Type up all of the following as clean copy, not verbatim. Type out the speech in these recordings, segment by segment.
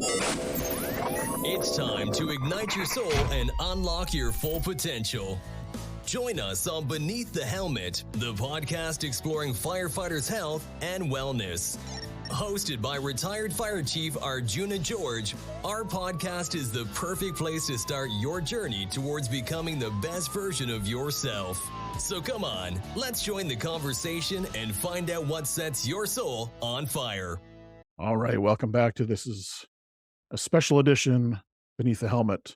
It's time to ignite your soul and unlock your full potential. Join us on Beneath the Helmet, the podcast exploring firefighters' health and wellness. Hosted by retired Fire Chief Arjuna George, our podcast is the perfect place to start your journey towards becoming the best version of yourself. So come on, let's join the conversation and find out what sets your soul on fire. All right, welcome back to this is a special edition Beneath the Helmet,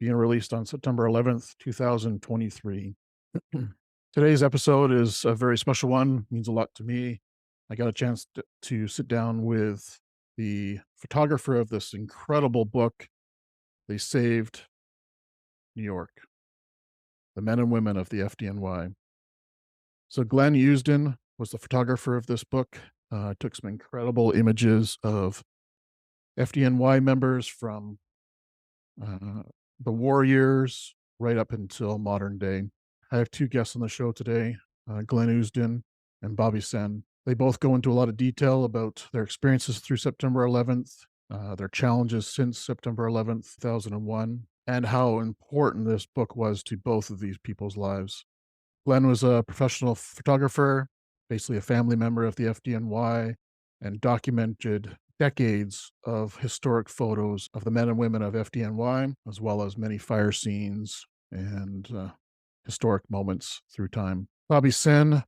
being released on September 11th, 2023. Today's episode is a very special one, means a lot to me. I got a chance to sit down with the photographer of this incredible book, They Saved New York, the men and women of the FDNY. So Glenn Usdin was the photographer of this book, took some incredible images of FDNY members from the war years right up until modern day. I have two guests on the show today, Glenn Usdin and Bobby Senn. They both go into a lot of detail about their experiences through September 11th, their challenges since September 11th, 2001, and how important this book was to both of these people's lives. Glenn was a professional photographer, basically a family member of the FDNY, and documented decades of historic photos of the men and women of FDNY, as well as many fire scenes and historic moments through time. Bobby Senn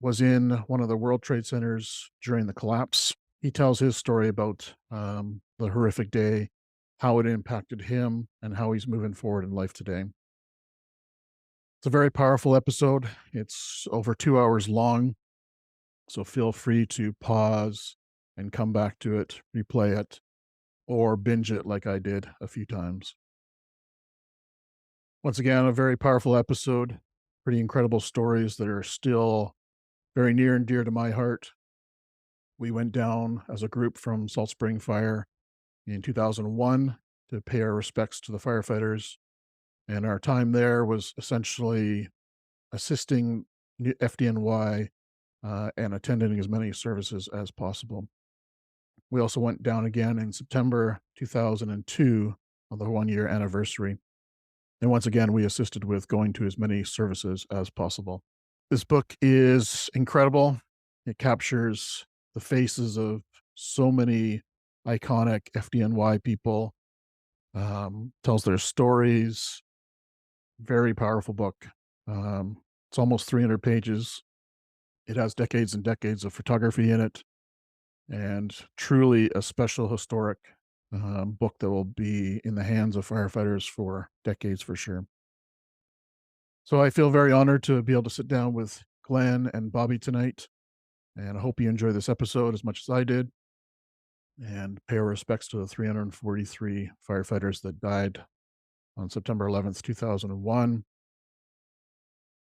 was in one of the World Trade Centers during the collapse. He tells his story about the horrific day, how it impacted him, and how he's moving forward in life today. It's a very powerful episode. It's over 2 hours long, so feel free to pause and come back to it, replay it, or binge it like I did a few times. Once again, a very powerful episode, pretty incredible stories that are still very near and dear to my heart. We went down as a group from Salt Spring Fire in 2001 to pay our respects to the firefighters. And our time there was essentially assisting FDNY and attending as many services as possible. We also went down again in September 2002 on the 1-year anniversary. And once again, we assisted with going to as many services as possible. This book is incredible. It captures the faces of so many iconic FDNY people, tells their stories. Very powerful book. It's almost 300 pages. It has decades and decades of photography in it, and truly a special historic book that will be in the hands of firefighters for decades for sure. So I feel very honored to be able to sit down with Glenn and Bobby tonight, and I hope you enjoy this episode as much as I did, and pay our respects to the 343 firefighters that died on September 11th, 2001,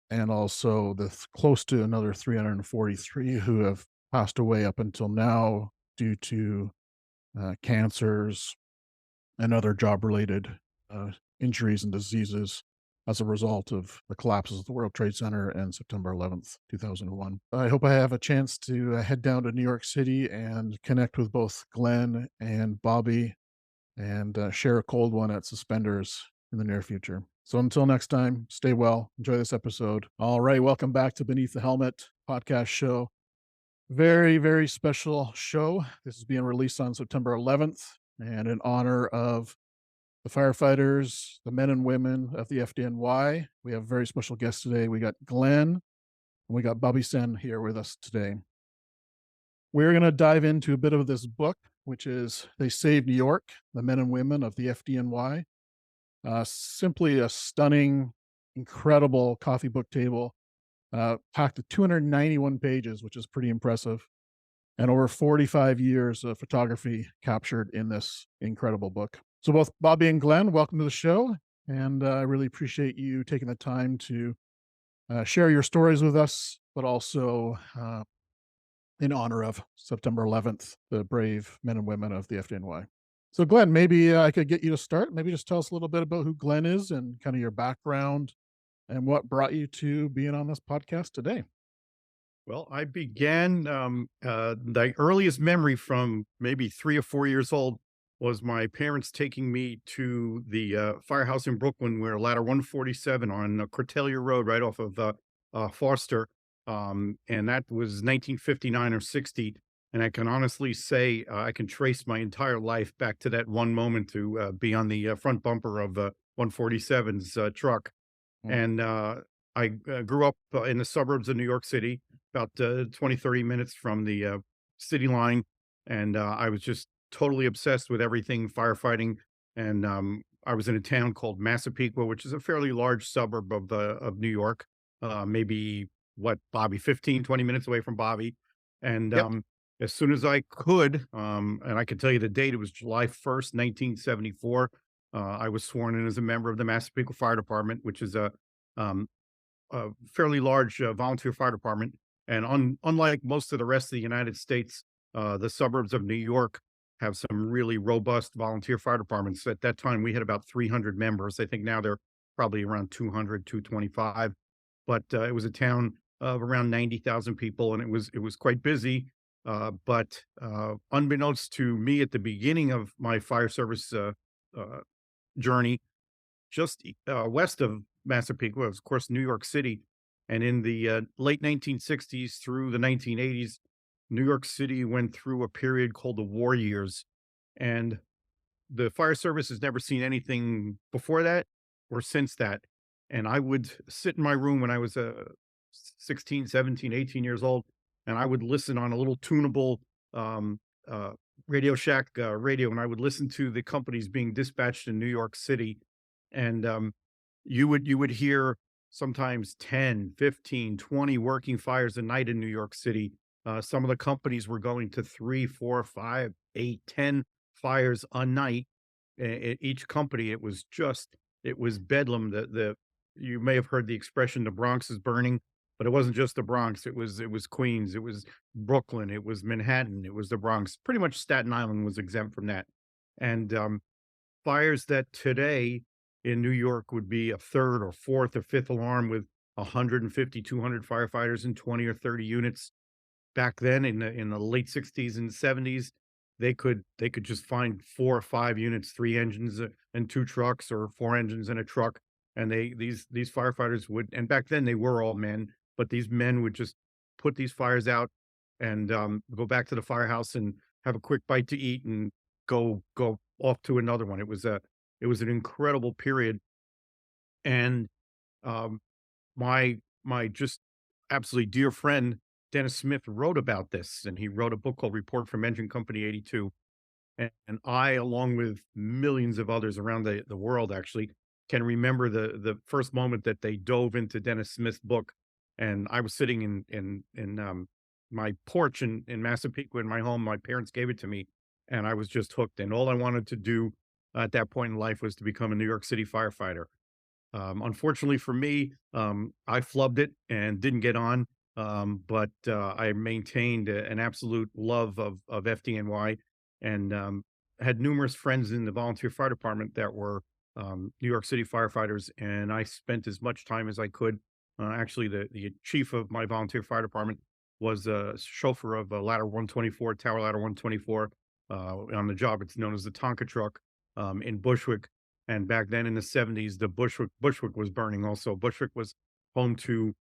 and also the close to another 343 who have passed away up until now due to cancers and other job-related injuries and diseases as a result of the collapses of the World Trade Center and September 11th, 2001. I hope I have a chance to head down to New York City and connect with both Glenn and Bobby and share a cold one at Suspenders in the near future. So until next time, stay well, enjoy this episode. All right, welcome back to Beneath the Helmet podcast show. Very, very special show. This is being released on September 11th, and in honor of the firefighters, the men and women of the FDNY. We have a very special guest today. We got Glenn, and we got Bobby Senn here with us today. We're going to dive into a bit of this book, which is They Saved New York, the men and women of the FDNY. Simply a stunning, incredible coffee book table, packed with 291 pages, which is pretty impressive, and over 45 years of photography captured in this incredible book. So both Bobby and Glenn, welcome to the show, and I really appreciate you taking the time to share your stories with us, but also in honor of September 11th, the brave men and women of the FDNY. So Glenn, maybe I could get you to start. Maybe just tell us a little bit about who Glenn is and kind of your background and what brought you to being on this podcast today. Well, I began the earliest memory from maybe 3 or 4 years old was my parents taking me to the firehouse in Brooklyn, where ladder 147 on Cortelia Road, right off of Foster, and that was 1959 or 60. And I can honestly say I can trace my entire life back to that one moment to be on the front bumper of 147's truck. Mm. And I grew up in the suburbs of New York City, about 20, 30 minutes from the city line. And I was just totally obsessed with everything firefighting. And I was in a town called Massapequa, which is a fairly large suburb of New York, maybe what, Bobby, 15, 20 minutes away from Bobby. And Yep. as soon as I could, and I can tell you the date, it was July 1st, 1974. I was sworn in as a member of the Massapequa Fire Department, which is um, a fairly large volunteer fire department. And unlike most of the rest of the United States, the suburbs of New York have some really robust volunteer fire departments. At that time, we had about 300 members. I think now they're probably around 200, 225. But it was a town of around 90,000 people, and it was quite busy. But unbeknownst to me at the beginning of my fire service uh, journey, just west of Massapequa was, of course, New York City. And in the late 1960s through the 1980s, New York City went through a period called the war years. And the fire service has never seen anything before that or since that. And I would sit in my room when I was 16, 17, 18 years old, and I would listen on a little tunable um, uh, Radio Shack radio, and I would listen to the companies being dispatched in New York City. And you would hear sometimes 10, 15, 20 working fires a night in New York City. Some of the companies were going to 3, 4, 5, 8, 10 fires a night. Each company, it was bedlam. The You may have heard the expression, "The Bronx is burning," but it wasn't just the Bronx. It was Queens, it was Brooklyn, it was Manhattan, it was the Bronx. Pretty much Staten Island was exempt from that. And fires that today in New York would be a third or fourth or fifth alarm with 150, 200 firefighters and 20 or 30 units. Back then in the late '60s and '70s, they could just find 4 or 5 units, 3 engines, and 2 trucks, or 4 engines and a truck, and these firefighters would, and back then they were all men, but these men would just put these fires out and, go back to the firehouse and have a quick bite to eat and go off to another one. It was an incredible period. And, um my just absolutely dear friend, Dennis Smith, wrote about this, and he wrote a book called Report from Engine Company 82. And I, along with millions of others around the world, actually, can remember the first moment that they dove into Dennis Smith's book. And I was sitting in my porch in Massapequa in my home. My parents gave it to me, and I was just hooked. And all I wanted to do at that point in life was to become a New York City firefighter. Unfortunately for me, I flubbed it and didn't get on, but I maintained an absolute love of FDNY, and had numerous friends in the volunteer fire department that were New York City firefighters, and I spent as much time as I could. Actually, the chief of my volunteer fire department was a chauffeur of a ladder 124, tower ladder 124. On the job, it's known as the Tonka truck in Bushwick. And back then in the '70s, the Bushwick was burning also. Bushwick was home to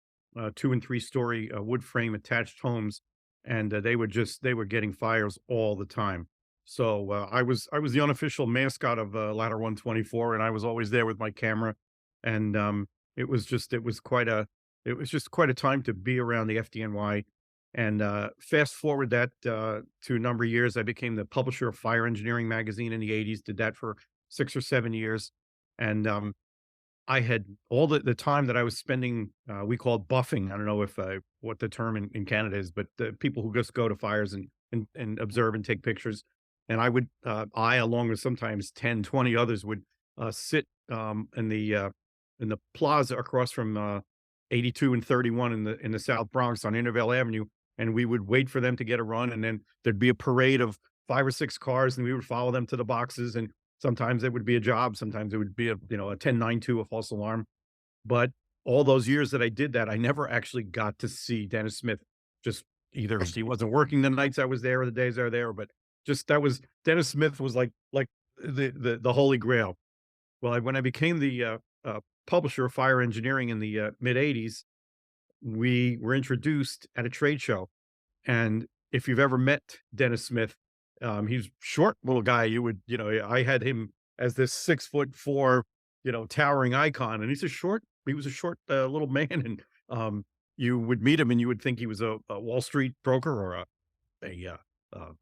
2 and 3-story wood frame attached homes, and they were getting fires all the time. So I was the unofficial mascot of Ladder 124, and I was always there with my camera. And it was just it was just quite a time to be around the FDNY. And fast forward that to a number of years, I became the publisher of Fire Engineering magazine in the '80s. Did that for 6 or 7 years. And, I had all the time that I was spending, we call it buffing. I don't know if, what the term in Canada is, but the people who just go to fires and observe and take pictures. And I, along with sometimes 10, 20 others, would, sit, in the plaza across from, 82 and 31 in the South Bronx on Intervale Avenue, and we would wait for them to get a run, and then there'd be a parade of 5 or 6 cars, and we would follow them to the boxes. And sometimes it would be a job, sometimes it would be a 1092, a false alarm. But all those years that I did that, I never actually got to see Dennis Smith. Just either he wasn't working the nights I was there or the days I were there, but just that was Dennis Smith was like the holy grail. Well, when I became the publisher of fire engineering in the mid '80s, we were introduced at a trade show. And if you've ever met Dennis Smith, he's short little guy. I had him as this 6'4", towering icon, and he was a short little man, and you would meet him, and you would think he was a Wall Street broker or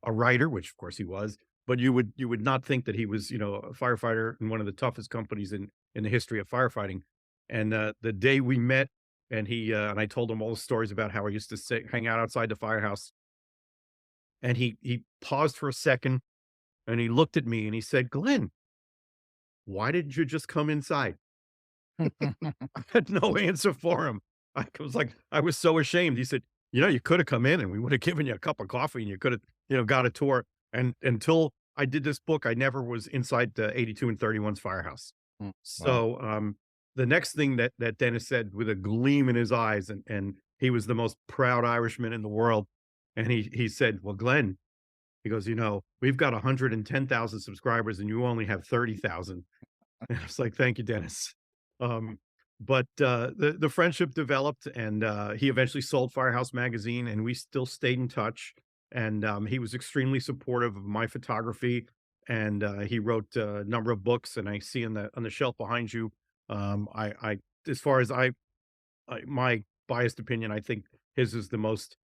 a writer, which of course he was, but you would not think that he was, a firefighter in one of the toughest companies in the history of firefighting. And the day we met, and I told him all the stories about how I used to hang out outside the firehouse, and he paused for a second, and he looked at me and he said, "Glenn, why didn't you just come inside?" I had no answer for him. I was so ashamed. He said, "You could have come in and we would have given you a cup of coffee and you could have, got a tour." And until I did this book, I never was inside the 82 and 31's firehouse. Mm, wow. So, the next thing that Dennis said with a gleam in his eyes, and he was the most proud Irishman in the world. And he said, "Well, Glenn," he goes, "we've got 110,000 subscribers and you only have 30,000." And I was like, "Thank you, Dennis." Um, but the friendship developed, and he eventually sold Firehouse Magazine, and we still stayed in touch. And he was extremely supportive of my photography, and he wrote a number of books. And I see on the shelf behind you, I as far as my biased opinion, I think his is the most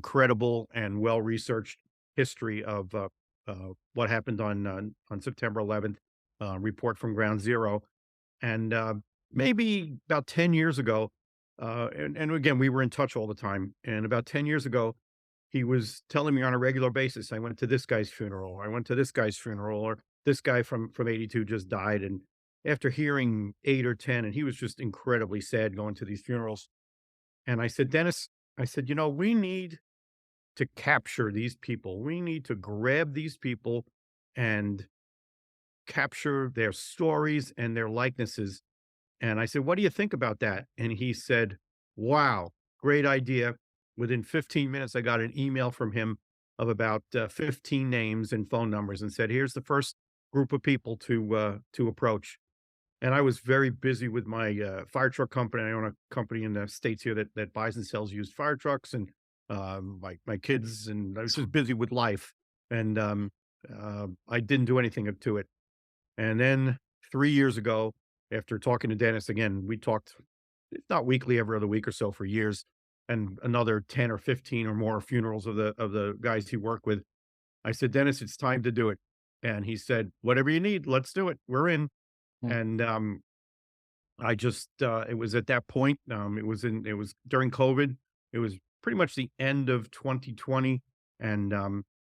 credible and well researched history of what happened on September 11th. Report from Ground Zero. And maybe about 10 years ago, and again, we were in touch all the time. And about 10 years ago, he was telling me on a regular basis, "I went to this guy's funeral, I went to this guy's funeral, or this guy from '82 just died." And after hearing 8 or 10, and he was just incredibly sad going to these funerals. And I said, "Dennis," I said, "we need to capture these people. We need to grab these people and capture their stories and their likenesses." And I said, "What do you think about that?" And he said, "Wow, great idea." Within 15 minutes, I got an email from him of about 15 names and phone numbers, and said, "Here's the first group of people to approach." And I was very busy with my fire truck company. I own a company in the States here that buys and sells used fire trucks, and my kids, and I was just busy with life. And I didn't do anything to it. And then 3 years ago, after talking to Dennis again, we talked, if not weekly, every other week or so for years, and another 10 or 15 or more funerals of the guys he worked with. I said, "Dennis, it's time to do it." And he said, "Whatever you need, let's do it. We're in." Mm, And I just it was at that point, it was during COVID. It was pretty much the end of 2020. And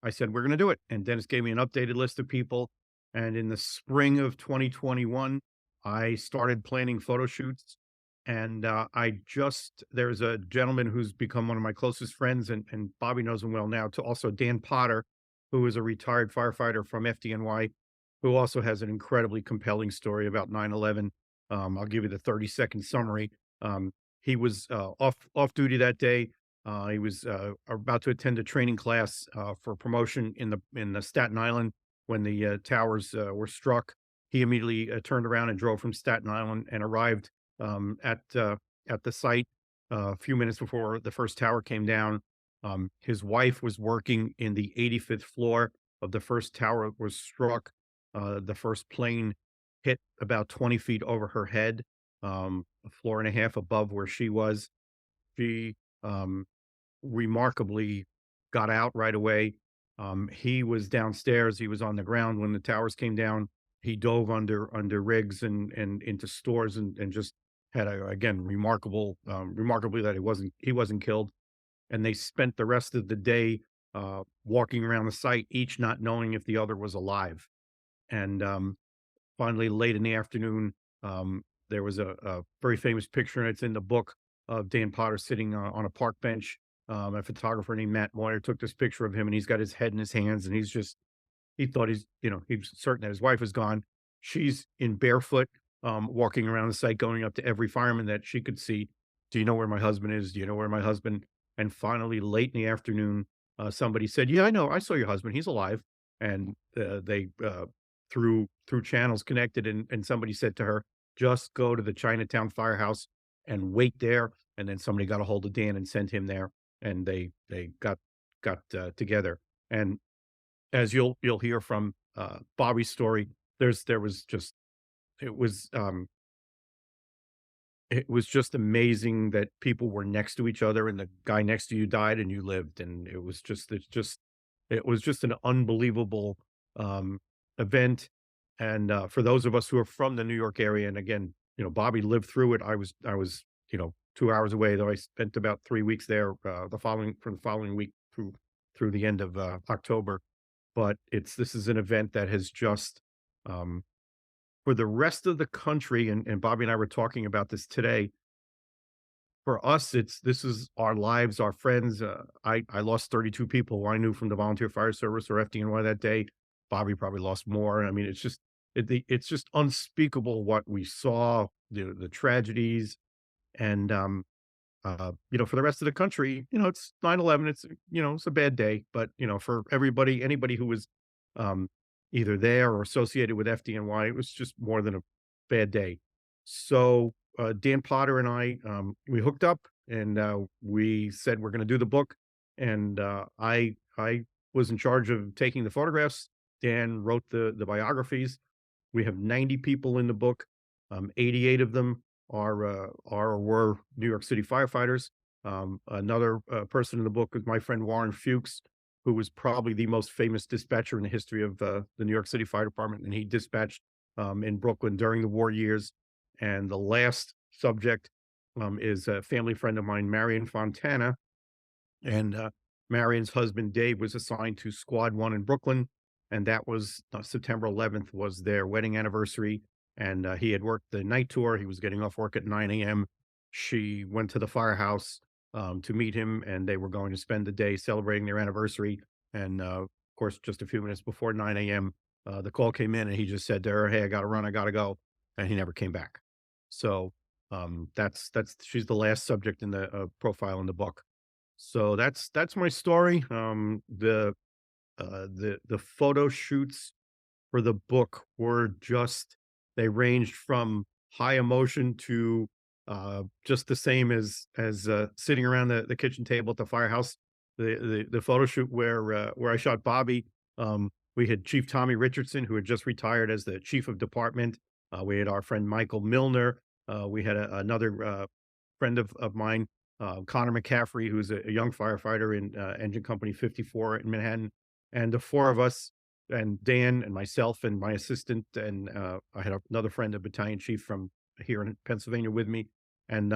I said, "We're gonna do it." And Dennis gave me an updated list of people. And in the spring of 2021, I started planning photo shoots. And there's a gentleman who's become one of my closest friends, and Bobby knows him well now, to also Dan Potter, who is a retired firefighter from FDNY, who also has an incredibly compelling story about 9/11. I'll give you the 30-second summary. He was off duty that day. He was about to attend a training class for promotion in the Staten Island when the towers were struck. He immediately turned around and drove from Staten Island and arrived at the site a few minutes before the first tower came down. His wife was working in the 85th floor of the first tower that was struck. The first plane hit about 20 feet over her head, a floor and a half above where she was. She remarkably got out right away. He was downstairs. He was on the ground when the towers came down. He dove under rigs and into stores, and just had again, remarkably that he wasn't killed. And they spent the rest of the day walking around the site, each not knowing if the other was alive. And finally, late in the afternoon, there was a very famous picture, and it's in the book, of Dan Potter sitting on a park bench. A photographer named Matt Moyer took this picture of him, and he's got his head in his hands, and he thought he was certain that his wife was gone. She's in barefoot, walking around the site, going up to every fireman that she could see. "Do you know where my husband is? Do you know where my husband?" And finally, late in the afternoon, somebody said, "Yeah, I know. I saw your husband. He's alive." and they through channels connected, and somebody said to her, "Just go to the Chinatown firehouse and wait there." And then somebody got a hold of Dan and sent him there, and they got together. And as you'll hear from Bobby's story, there was just it was um it was just amazing that people were next to each other and the guy next to you died and you lived, and it was just an unbelievable, um, event, and, for those of us who are from the New York area, and again, Bobby lived through it. I was, 2 hours away, though I spent about 3 weeks there, the following week through the end of, October, but this is an event that has just, um for the rest of the country, and Bobby and I were talking about this today. For us, this is our lives, our friends. I lost 32 people who I knew from the volunteer fire service or FDNY that day. Bobby probably lost more. I mean, it's just unspeakable what we saw, the tragedies, and for the rest of the country, it's 9/11. It's a bad day, but for anybody who was um, either there or associated with FDNY, it was just more than a bad day. So Dan Potter and I, we hooked up, and we said we're going to do the book. And I was in charge of taking the photographs. Dan wrote the biographies. We have 90 people in the book. 88 of them are or were New York City firefighters. Another person in the book is my friend Warren Fuchs, who was probably the most famous dispatcher in the history of the New York City Fire Department, and he dispatched in Brooklyn during the war years. And the last subject is a family friend of mine, Marion Fontana, and Marion's husband Dave was assigned to Squad 1 in Brooklyn, and that was September 11th was their wedding anniversary. And he had worked the night tour. He was getting off work at 9 a.m. She went to the firehouse to meet him, and they were going to spend the day celebrating their anniversary. And of course, just a few minutes before 9 a.m., the call came in, and he just said to her, "Hey, I got to run. I got to go," and he never came back. So that's she's the last subject in the profile in the book. So that's my story. The photo shoots for the book were just they ranged from high emotion to just the same as sitting around the kitchen table at the firehouse. The photo shoot where I shot Bobby, we had Chief Tommy Richardson, who had just retired as the chief of department. We had our friend Michael Milner. We had another friend of mine, Connor McCaffrey, who's a young firefighter in Engine Company 54 in Manhattan. And the four of us, and Dan and myself and my assistant, and I had another friend, a battalion chief from here in Pennsylvania with me. And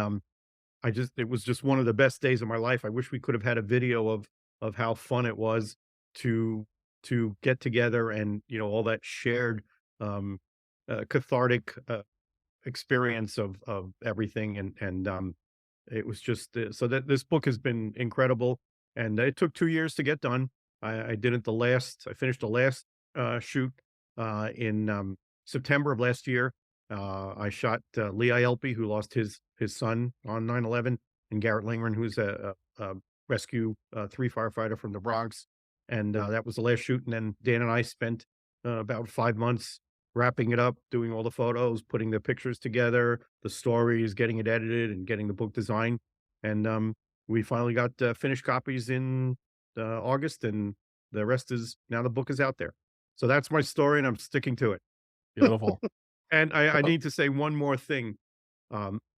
it was just one of the best days of my life. I wish we could have had a video of how fun it was to get together, and all that shared cathartic experience of everything. And it was just so that this book has been incredible, and it took 2 years to get done. I finished the last shoot in September of last year. I shot Lee Ielpi, who lost his son on 9/11, and Garrett Lingren, who's a rescue 3 firefighter from the Bronx. And that was the last shoot. And then Dan and I spent about 5 months wrapping it up, doing all the photos, putting the pictures together, the stories, getting it edited, and getting the book designed. And we finally got finished copies in August, and the rest is now the book is out there. So that's my story, and I'm sticking to it. Beautiful. And I need to say one more thing.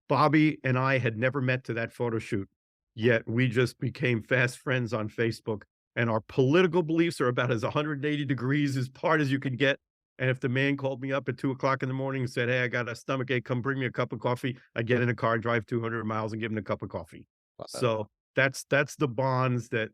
Bobby and I had never met to that photo shoot, yet we just became fast friends on Facebook, and our political beliefs are about as 180 degrees as part as you can get. And if the man called me up at 2 o'clock in the morning and said, "Hey, I got a stomach ache, come bring me a cup of coffee," I'd get in a car, drive 200 miles, and give him a cup of coffee. So that's the bonds that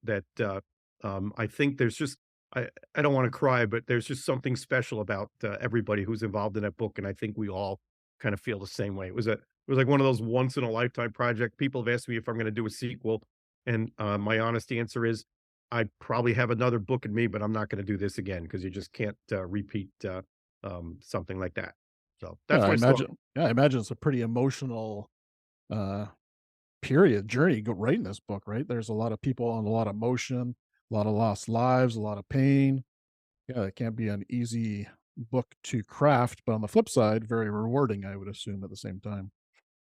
I think there's just I don't want to cry, but there's just something special about everybody who's involved in that book, and I think we all kind of feel the same way. It was like one of those once in a lifetime project. People have asked me if I'm going to do a sequel, and my honest answer is I probably have another book in me, but I'm not going to do this again because you just can't repeat something like that. So Yeah, that's I my story. imagine. Yeah, I imagine it's a pretty emotional uh, journey writing this book. Right, there's a lot of people and a lot of emotion, a lot of lost lives, a lot of pain. Yeah, it can't be an easy book to craft, but on the flip side, very rewarding, I would assume at the same time.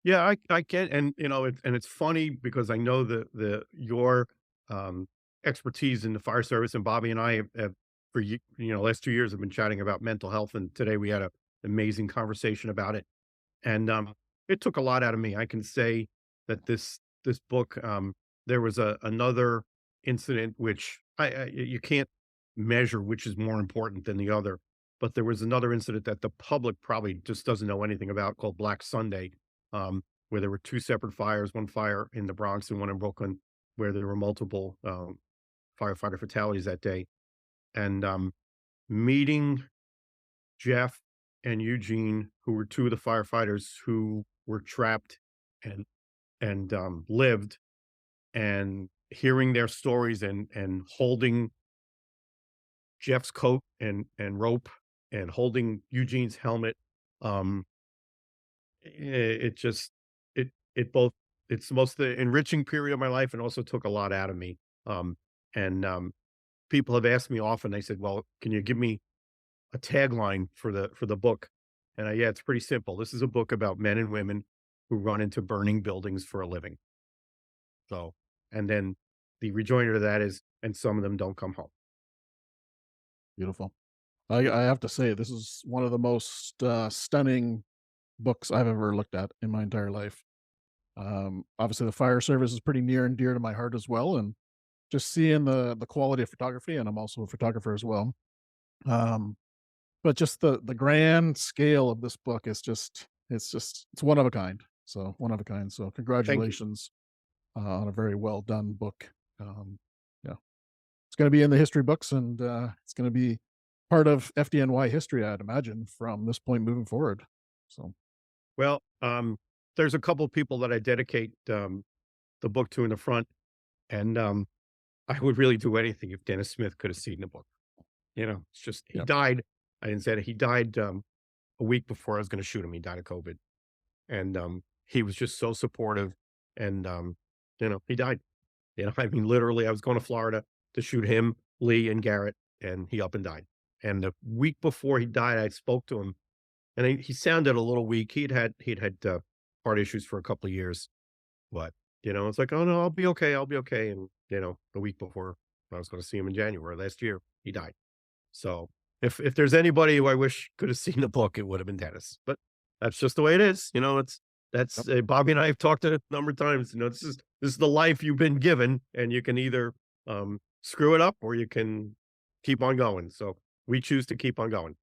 Yeah, I get, and it's funny because I know your um, expertise in the fire service, and Bobby and I have for last 2 years have been chatting about mental health, and today we had a amazing conversation about it, and it took a lot out of me. I can say that this book, there was another incident which you can't measure which is more important than the other, but there was another incident that the public probably just doesn't know anything about called Black Sunday, where there were two separate fires, one fire in the Bronx and one in Brooklyn, where there were multiple firefighter fatalities that day. And meeting Jeff and Eugene, who were two of the firefighters who were trapped and lived, and hearing their stories and holding Jeff's coat and rope and holding Eugene's helmet, um, it just it both it's the most enriching period of my life and also took a lot out of me. Um, and people have asked me often. They said, "Well, can you give me a tagline for the book?" And yeah, it's pretty simple. This is a book about men and women who run into burning buildings for a living. So, and then the rejoinder to that is, and some of them don't come home. Beautiful. I have to say, this is one of the most stunning books I've ever looked at in my entire life. Obviously, the fire service is pretty near and dear to my heart as well, and just seeing the quality of photography, and I'm also a photographer as well. Um, but just the grand scale of this book is it's one of a kind. So one of a kind. So Thank you. congratulations on a very well done book. Um, yeah, it's going to be in the history books, and it's going to be part of FDNY history, I'd imagine, from this point moving forward. So Well, there's a couple of people that I dedicate the book to in the front, and I would really do anything if Dennis Smith could have seen the book. It's just he yeah, died. I didn't say it. He died a week before I was going to shoot him. He died of COVID, and he was just so supportive. And he died. I mean, literally, I was going to Florida to shoot him, Lee, and Garrett, and he up and died. And the week before he died, I spoke to him, and he sounded a little weak. He'd had heart issues for a couple of years, but it's like, oh no, I'll be okay. And the week before I was going to see him in January last year, he died. So if there's anybody who I wish could have seen the book, it would have been Dennis. But that's just the way it is. It's yep, that's Bobby and I have talked a number of times. This is the life you've been given, and you can either screw it up or you can keep on going. So we choose to keep on going.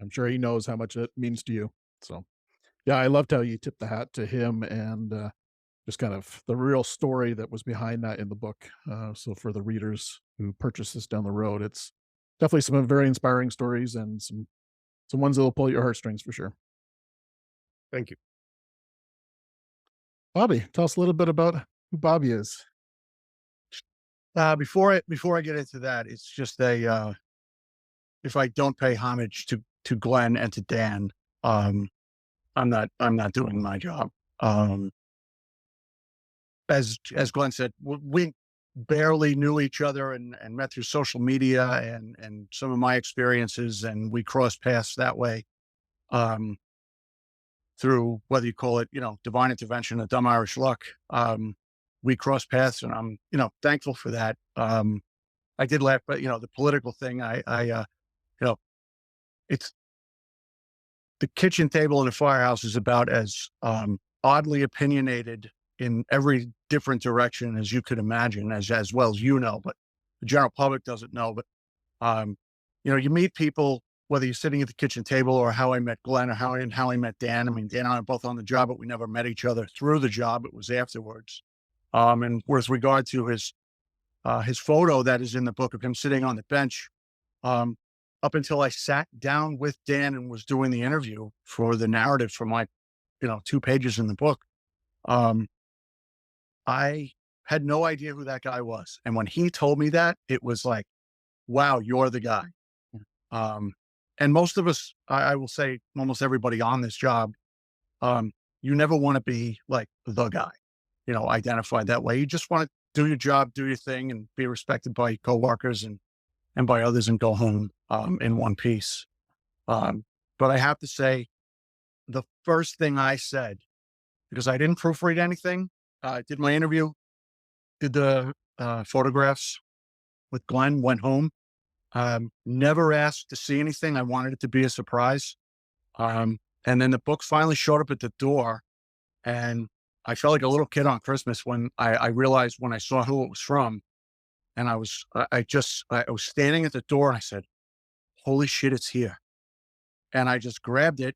I'm sure he knows how much it means to you. So yeah, I loved how you tipped the hat to him, and just kind of the real story that was behind that in the book. So for the readers who purchase this down the road, it's definitely some very inspiring stories and some ones that will pull your heartstrings for sure. Thank you. Bobby, tell us a little bit about who Bobby is. Before I get into that, it's just if I don't pay homage to Glenn and to Dan, um, I'm not doing my job. Um, as Glenn said, we barely knew each other and met through social media and some of my experiences, and we crossed paths that way. Um, through whether you call it, divine intervention or dumb Irish luck. We crossed paths, and I'm, thankful for that. I did laugh, but the political thing, you know, it's the kitchen table in a firehouse is about as oddly opinionated in every different direction as you could imagine, as well as but the general public doesn't know. But um, you meet people, whether you're sitting at the kitchen table or how I met Glenn or how I met Dan. I mean, Dan and I are both on the job, but we never met each other through the job. It was afterwards. And with regard to his photo that is in the book of him sitting on the bench, um, up until I sat down with Dan and was doing the interview for the narrative for my, 2 pages in the book, um, I had no idea who that guy was. And when he told me that, it was like, wow, you're the guy. Um, and most of us, I will say almost everybody on this job, you never want to be like the guy, identified that way. You just want to do your job, do your thing, and be respected by your coworkers and and by others and go home in one piece. But I have to say, the first thing I said, because I didn't proofread anything, I did my interview, did the photographs with Glenn, went home, never asked to see anything. I wanted it to be a surprise. And then the book finally showed up at the door, and I felt like a little kid on Christmas when I realized, when I saw who it was from, and I was standing at the door and I said, holy shit, it's here. And I just grabbed it,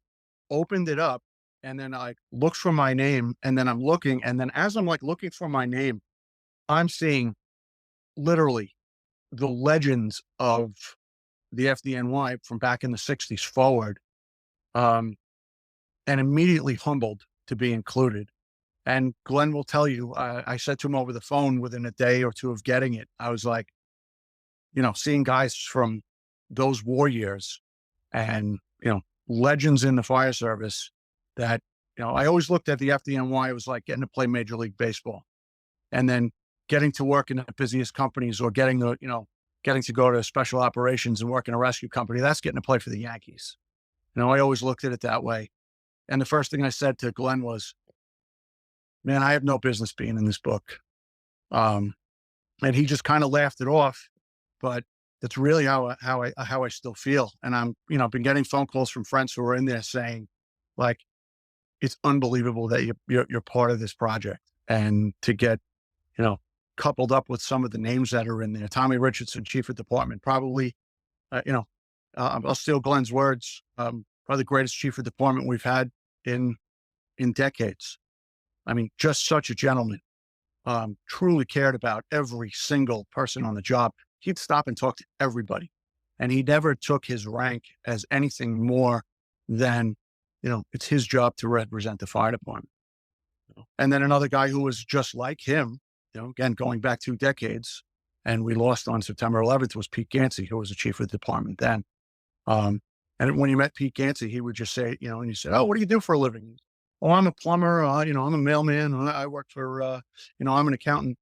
opened it up, and then I looked for my name, and then I'm looking. And then as I'm like looking for my name, I'm seeing literally the legends of the FDNY from back in the 60s forward, and immediately humbled to be included. And Glenn will tell you, I said to him over the phone within a day or two of getting it, I was like, seeing guys from those war years and, legends in the fire service that, I always looked at the FDNY, it was like getting to play Major League Baseball, and then getting to work in the busiest companies, or getting to go to special operations and work in a rescue company. That's getting to play for the Yankees. I always looked at it that way. And the first thing I said to Glenn was, man, I have no business being in this book. And he just kind of laughed it off, but that's really how I still feel. And I'm, I've been getting phone calls from friends who are in there saying, like, it's unbelievable that you're part of this project. And to get, coupled up with some of the names that are in there, Tommy Richardson, chief of department, probably, I'll steal Glenn's words, probably the greatest chief of department we've had in decades. I mean, just such a gentleman, truly cared about every single person on the job. He'd stop and talk to everybody, and he never took his rank as anything more than, it's his job to represent the fire department. And then another guy who was just like him, again, going back 2 decades, and we lost on September 11th, was Pete Gansey, who was the chief of the department then. And when you met Pete Gansey, he would just say, and you said, oh, what do you do for a living? Oh, I'm a plumber. I'm a mailman. I work for, I'm an accountant.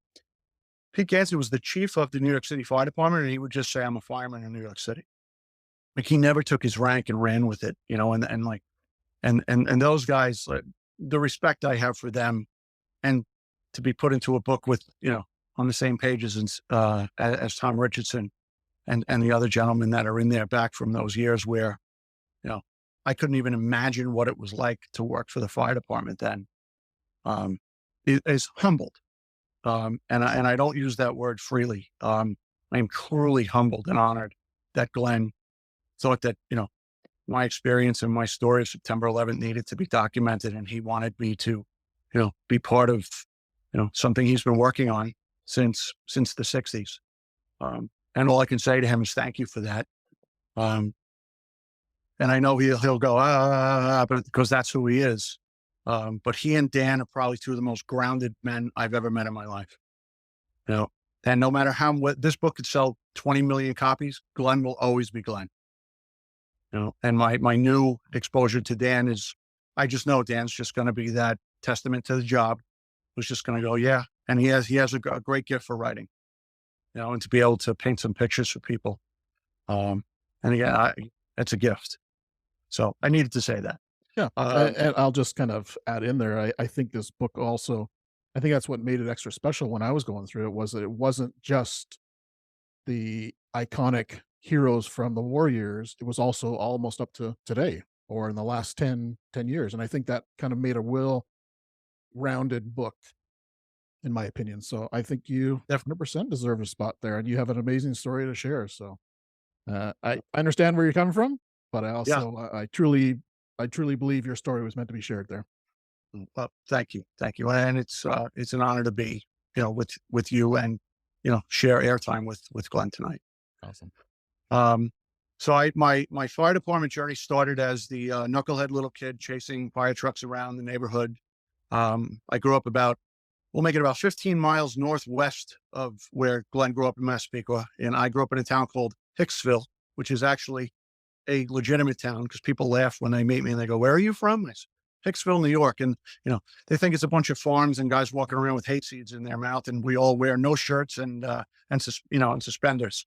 Pete Gansey was the chief of the New York City Fire Department, and he would just say, I'm a fireman in New York City. Like, he never took his rank and ran with it, and those guys, the respect I have for them, and to be put into a book with, on the same pages as Tom Richardson and the other gentlemen that are in there back from those years where, I couldn't even imagine what it was like to work for the fire department then, is humbled. And I don't use that word freely. I am truly humbled and honored that Glenn thought that, my experience and my story of September 11th needed to be documented. And he wanted me to, be part of, something he's been working on since the 60s. And all I can say to him is thank you for that. And I know he'll go, but because that's who he is. But he and Dan are probably 2 of the most grounded men I've ever met in my life. And no matter this book could sell 20 million copies, Glenn will always be Glenn. And my new exposure to Dan is, I just know Dan's just going to be that testament to the job, who's just going to go, yeah. And he has a great gift for writing, and to be able to paint some pictures for people. And again, it's a gift. So I needed to say that. Yeah. And I'll just kind of add in there. I think this book also, I think that's what made it extra special when I was going through it, was that it wasn't just the iconic heroes from the war years. It was also almost up to today, or in the last 10 years. And I think that kind of made a well-rounded book, in my opinion. So I think you 100% deserve a spot there, and you have an amazing story to share. So I understand where you're coming from, but I also, I truly believe your story was meant to be shared there. Well, thank you. And it's an honor to be, with you and, share airtime with Glenn tonight. Awesome. So my fire department journey started as the knucklehead little kid chasing fire trucks around the neighborhood. I grew up we'll make it about 15 miles northwest of where Glenn grew up in Massapequa. And I grew up in a town called Hicksville, which is actually a legitimate town, because people laugh when they meet me and they go, where are you from? I say, Hicksville, New York. And, they think it's a bunch of farms and guys walking around with hate seeds in their mouth. And we all wear no shirts and suspenders.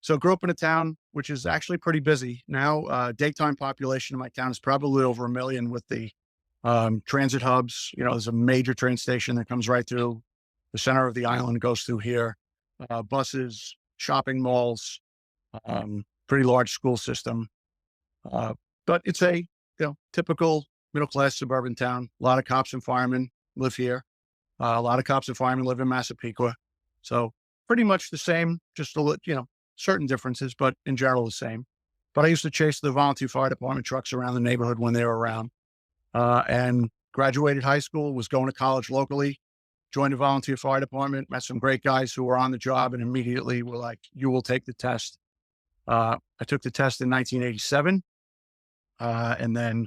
So grew up in a town which is actually pretty busy now. Daytime population in my town is probably over 1 million with the transit hubs. There's a major train station that comes right through the center of the island, goes through here. Buses, shopping malls, pretty large school system. But it's a typical middle class suburban town. A lot of cops and firemen live here. A lot of cops and firemen live in Massapequa. So pretty much the same, just a little, certain differences, but in general the same. But I used to chase the volunteer fire department trucks around the neighborhood when they were around. And graduated high school, was going to college locally, joined the volunteer fire department, met some great guys who were on the job and immediately were like, you will take the test. I took the test in 1987. And then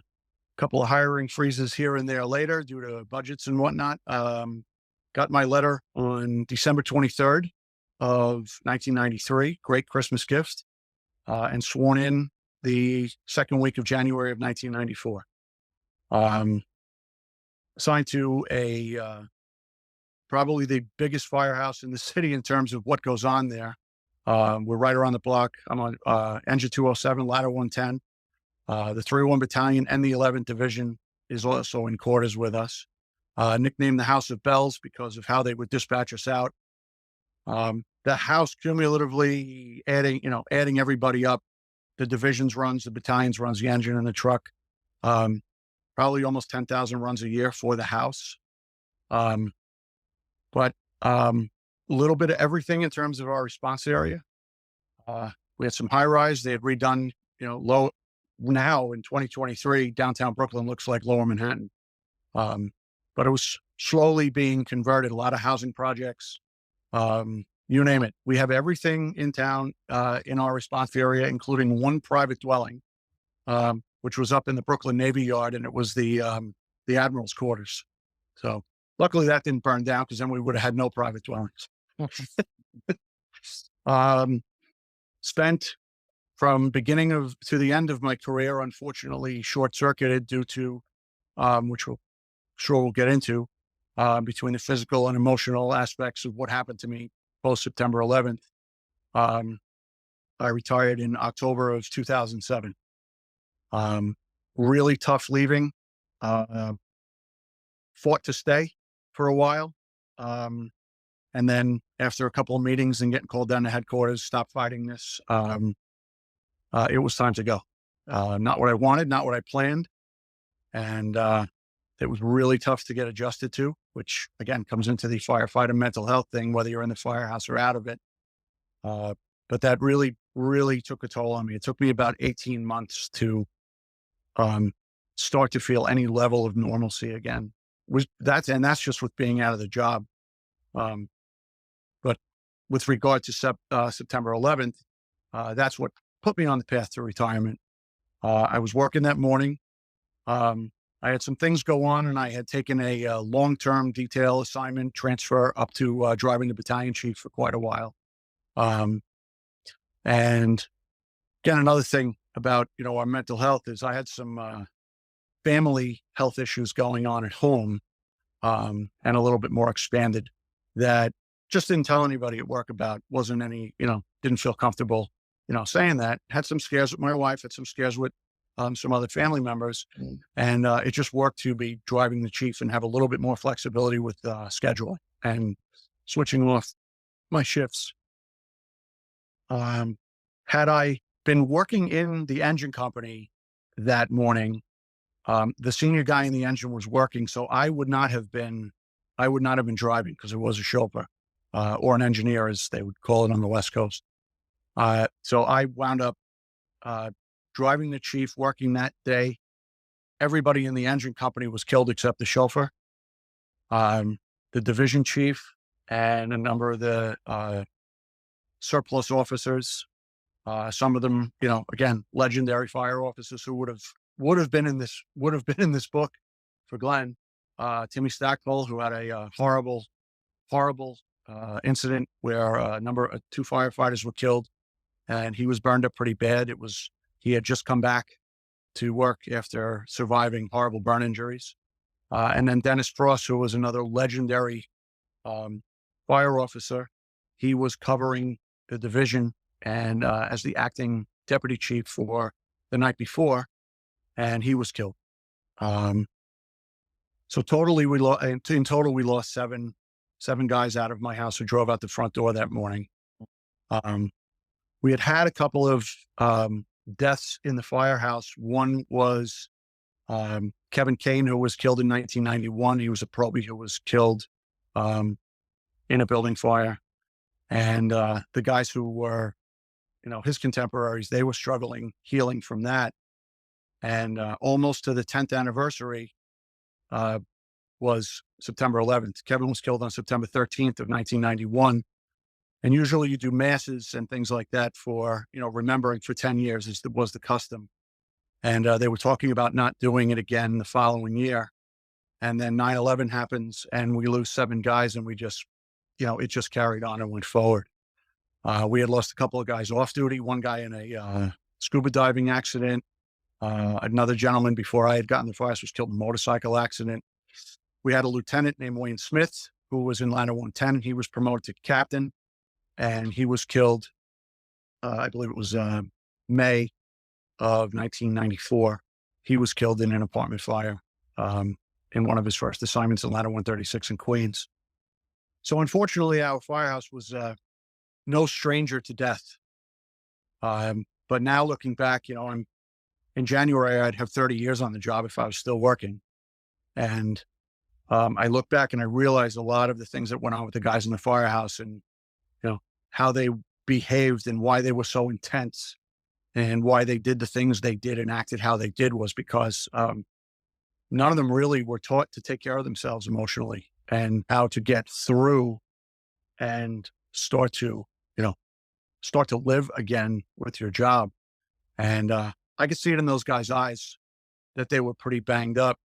a couple of hiring freezes here and there later due to budgets and whatnot. Got my letter on December 23rd of 1993, great Christmas gift, and sworn in the second week of January of 1994. Assigned to probably the biggest firehouse in the city in terms of what goes on there. We're right around the block. I'm on Engine 207, Ladder 110. The 301 Battalion and the 11th Division is also in quarters with us. Nicknamed the House of Bells because of how they would dispatch us out. The house cumulatively adding everybody up, the divisions runs, the battalions runs, the engine and the truck, probably almost 10,000 runs a year for the house. But a little bit of everything in terms of our response area. We had some high rise. They had redone, low. Now in 2023, downtown Brooklyn looks like lower Manhattan. But it was slowly being converted. A lot of housing projects, you name it. We have everything in town, in our response area, including one private dwelling, which was up in the Brooklyn Navy Yard, and it was the Admiral's quarters. So luckily that didn't burn down, because then we would have had no private dwellings. Spent from beginning to the end of my career, unfortunately, short-circuited due to, which we'll get into, between the physical and emotional aspects of what happened to me post September 11th. I retired in October of 2007. Really tough leaving. Fought to stay for a while. And then after a couple of meetings and getting called down to headquarters, stop fighting this. It was time to go. Not what I wanted, not what I planned. And it was really tough to get adjusted to, which again comes into the firefighter mental health thing, whether you're in the firehouse or out of it. But that really, really took a toll on me. It took me about 18 months to start to feel any level of normalcy again. That's just with being out of the job. But with regard to September 11th, that's what put me on the path to retirement. I was working that morning. I had some things go on, and I had taken a long-term detail assignment transfer up to driving the battalion chief for quite a while. And again, another thing about, our mental health is I had some family health issues going on at home, and a little bit more expanded, that just didn't tell anybody at work about. Wasn't any, didn't feel comfortable, saying that. Had some scares with my wife, had some scares with some other family members. And it just worked to be driving the chief and have a little bit more flexibility with scheduling and switching off my shifts. Had I been working in the engine company that morning, the senior guy in the engine was working, so I would not have been driving, because it was a chauffeur, or an engineer, as they would call it on the West Coast. So I wound up driving the chief, working that day. Everybody in the engine company was killed except the chauffeur, the division chief, and a number of the surplus officers. Some of them, again, legendary fire officers who would have been in this book for Glenn. Timmy Stackpole, who had a horrible incident where two firefighters were killed, and he was burned up pretty bad. He had just come back to work after surviving horrible burn injuries. And then Dennis Frost, who was another legendary fire officer. He was covering division and as the acting deputy chief for the night before, and he was killed. So totally, in total, we lost seven guys out of my house who drove out the front door that morning. We had a couple of deaths in the firehouse. One was Kevin Kane, who was killed in 1991. He was a probie who was killed in a building fire. And the guys who were, his contemporaries, they were struggling, healing from that. And almost to the 10th anniversary was September 11th. Kevin was killed on September 13th of 1991. And usually you do masses and things like that for, remembering for 10 years was the custom. And they were talking about not doing it again the following year. And then 9/11 happens and we lose 7 guys, and we just, it just carried on and went forward. We had lost a couple of guys off duty, one guy in a scuba diving accident. Another gentleman before I had gotten the fire was killed in a motorcycle accident. We had a lieutenant named Wayne Smith who was in Ladder 110. He was promoted to captain, and he was killed, I believe it was May of 1994. He was killed in an apartment fire in one of his first assignments in Ladder 136 in Queens. So unfortunately, our firehouse was no stranger to death. But now looking back, in January, I'd have 30 years on the job if I was still working. And I look back and I realized a lot of the things that went on with the guys in the firehouse, and, how they behaved and why they were so intense and why they did the things they did and acted how they did was because none of them really were taught to take care of themselves emotionally and how to get through and start to live again with your job. And I could see it in those guys' eyes that they were pretty banged up.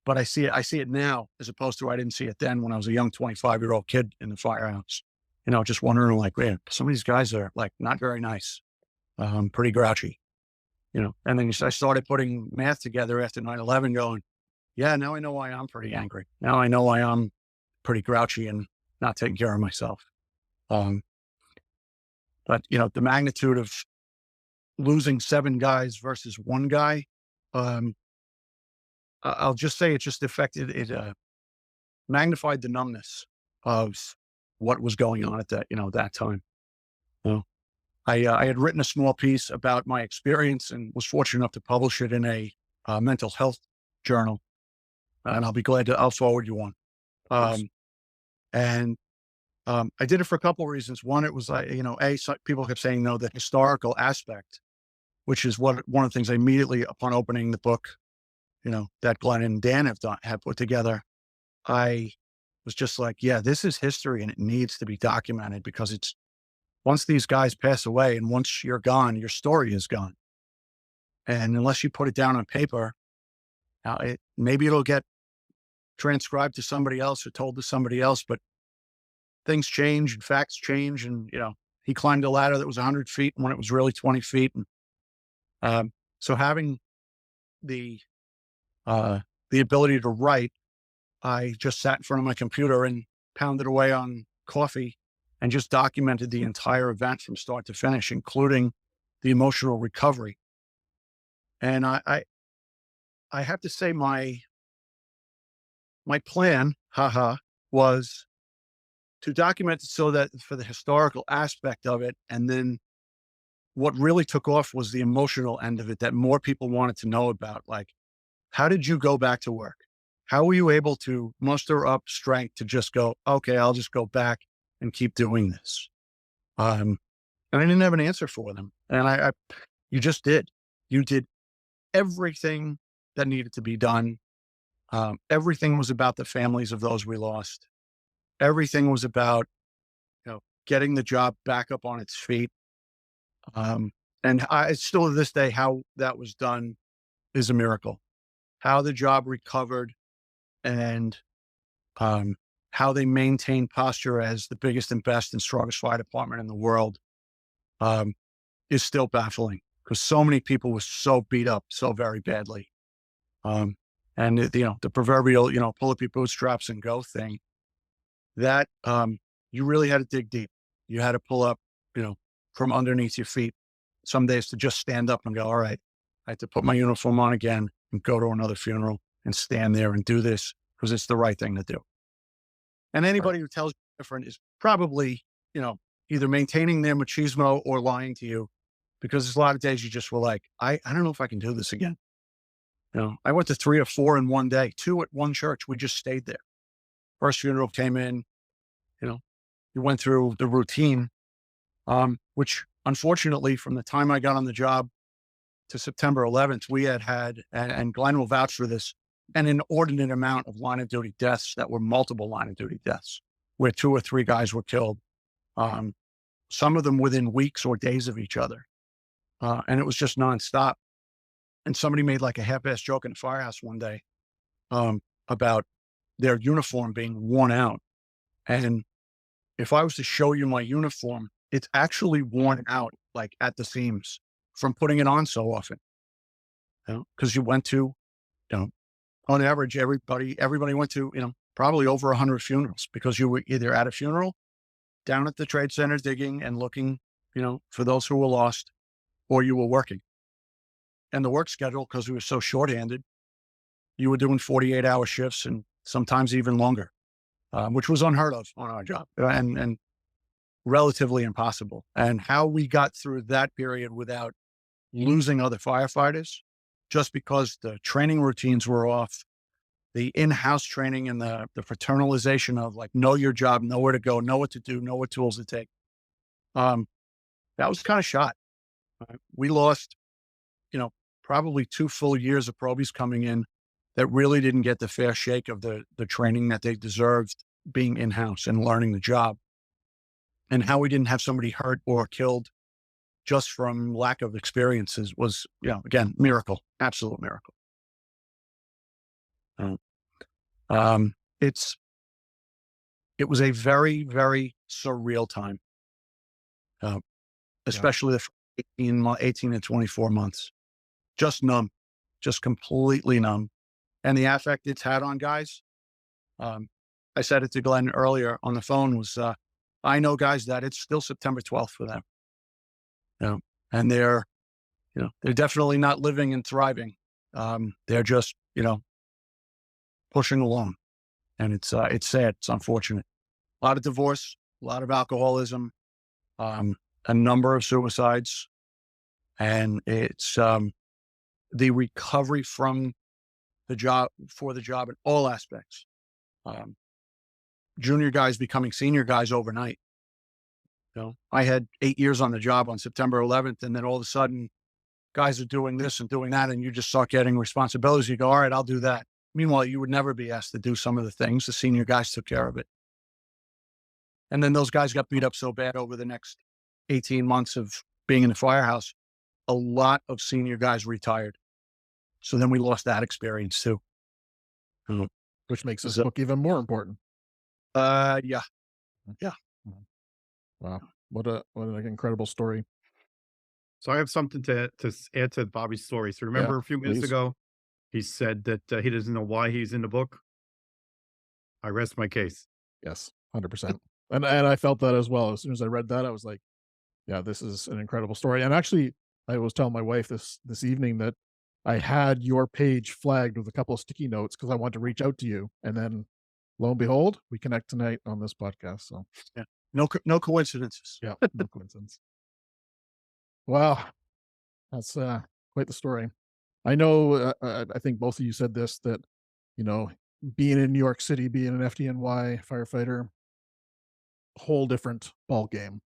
But I see it now, as opposed to I didn't see it then when I was a young 25-year-old kid in the firehouse. Just wondering, like, man, some of these guys are like not very nice, pretty grouchy, and then I started putting math together after 9/11 going, yeah, now I know why I'm pretty angry. Now I know why I'm pretty grouchy and not taking care of myself. But, the magnitude of losing 7 guys versus 1 guy, I'll just say it just magnified the numbness of what was going on at that time. I had written a small piece about my experience and was fortunate enough to publish it in a mental health journal. And I'll forward you one. And I did it for a couple of reasons. One, it was some people kept saying, the historical aspect, which is one of the things I immediately upon opening the book, that Glenn and Dan have put together, I was just like, yeah, this is history and it needs to be documented, because once these guys pass away and once you're gone, your story is gone. And unless you put it down on paper, maybe it'll get transcribed to somebody else or told to somebody else, but things change and facts change. And, he climbed a ladder that was 100 feet when it was really 20 feet. And so having the ability to write, I just sat in front of my computer and pounded away on coffee and just documented the entire event from start to finish, including the emotional recovery. And I have to say my plan, was to document it so that for the historical aspect of it. And then what really took off was the emotional end of it that more people wanted to know about. Like, how did you go back to work? How were you able to muster up strength to just go, okay, I'll just go back and keep doing this? And I didn't have an answer for them. And you just did. You did everything that needed to be done. Everything was about the families of those we lost. Everything was about, getting the job back up on its feet. And I still to this day, how that was done is a miracle. How the job recovered and how they maintained posture as the biggest and best and strongest fire department in the world is still baffling, because so many people were so beat up so very badly. And the proverbial, pull up your bootstraps and go thing, that you really had to dig deep. You had to pull up from underneath your feet. Some days to just stand up and go, all right, I have to put my uniform on again and go to another funeral and stand there and do this because it's the right thing to do. And anybody who tells you different is probably, either maintaining their machismo or lying to you, because there's a lot of days you just were like, I don't know if I can do this again. I went to 3 or 4 in one day, 2 at one church. We just stayed there. First funeral came in, you went through the routine, which unfortunately from the time I got on the job to September 11th, we had, and Glenn will vouch for this, an inordinate amount of line of duty deaths that were multiple line of duty deaths, where 2 or 3 guys were killed. Some of them within weeks or days of each other. And it was just nonstop. And somebody made like a half-ass joke in the firehouse one day, about their uniform being worn out. And if I was to show you my uniform, it's actually worn out, like at the seams from putting it on so often. Because you went to, on average, everybody went to, probably over 100 funerals, because you were either at a funeral, down at the trade center digging and looking, for those who were lost, or you were working. And the work schedule, because we were so shorthanded, you were doing 48-hour shifts and sometimes even longer, which was unheard of on our job and relatively impossible. And how we got through that period without losing other firefighters, just because the training routines were off, the in-house training and the fraternalization of like, know your job, know where to go, know what to do, know what tools to take. That was kind of shot. We lost, probably 2 full years of probies coming in that really didn't get the fair shake of the training that they deserved being in-house and learning the job. And how we didn't have somebody hurt or killed just from lack of experiences was, again, miracle, absolute miracle. It was a very, very surreal time, especially the 18 and 24 months. Just numb, just completely numb. And the affect it's had on guys, I said it to Glenn earlier on the phone, was I know guys that it's still September 12th for them. And they're definitely not living and thriving. They're just, pushing along. And it's sad. It's unfortunate. A lot of divorce, a lot of alcoholism, a number of suicides. And it's the recovery from the job, in all aspects. Junior guys becoming senior guys overnight. I had 8 years on the job on September 11th, and then all of a sudden guys are doing this and doing that, and you just start getting responsibilities. You go, all right, I'll do that. Meanwhile, you would never be asked to do some of the things. The senior guys took care of it. And then those guys got beat up so bad over the next 18 months of being in the firehouse, a lot of senior guys retired. So then we lost that experience too. Which makes this book even more important. Yeah. Wow. What an incredible story. So I have something to add to Bobby's story. So remember a few minutes ago, he said that he doesn't know why he's in the book. I rest my case. Yes, 100%. And I felt that as well. As soon as I read that, I was like, yeah, this is an incredible story. And actually, I was telling my wife this evening that I had your page flagged with a couple of sticky notes because I wanted to reach out to you. And then lo and behold, we connect tonight on this podcast. So yeah, no coincidences. Yeah, no coincidence. Wow. That's quite the story. I know, I think both of you said this, that, being in New York City, being an FDNY firefighter, whole different ball game.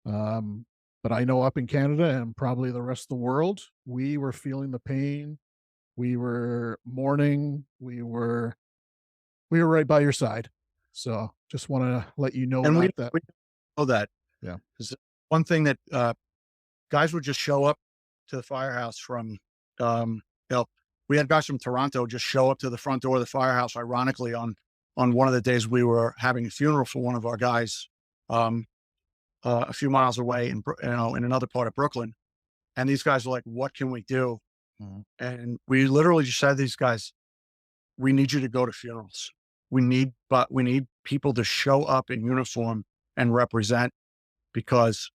But I know up in Canada and probably the rest of the world, we were feeling the pain. We were mourning. We were right by your side. So just want to let you know that. We know that. Yeah. Because one thing that guys would just show up to the firehouse from, we had guys from Toronto just show up to the front door of the firehouse, ironically, on one of the days we were having a funeral for one of our guys, a few miles away in another part of Brooklyn. And these guys were like, what can we do? Mm-hmm. And we literally just said to these guys, we need you to go to funerals. We need people to show up in uniform and represent, because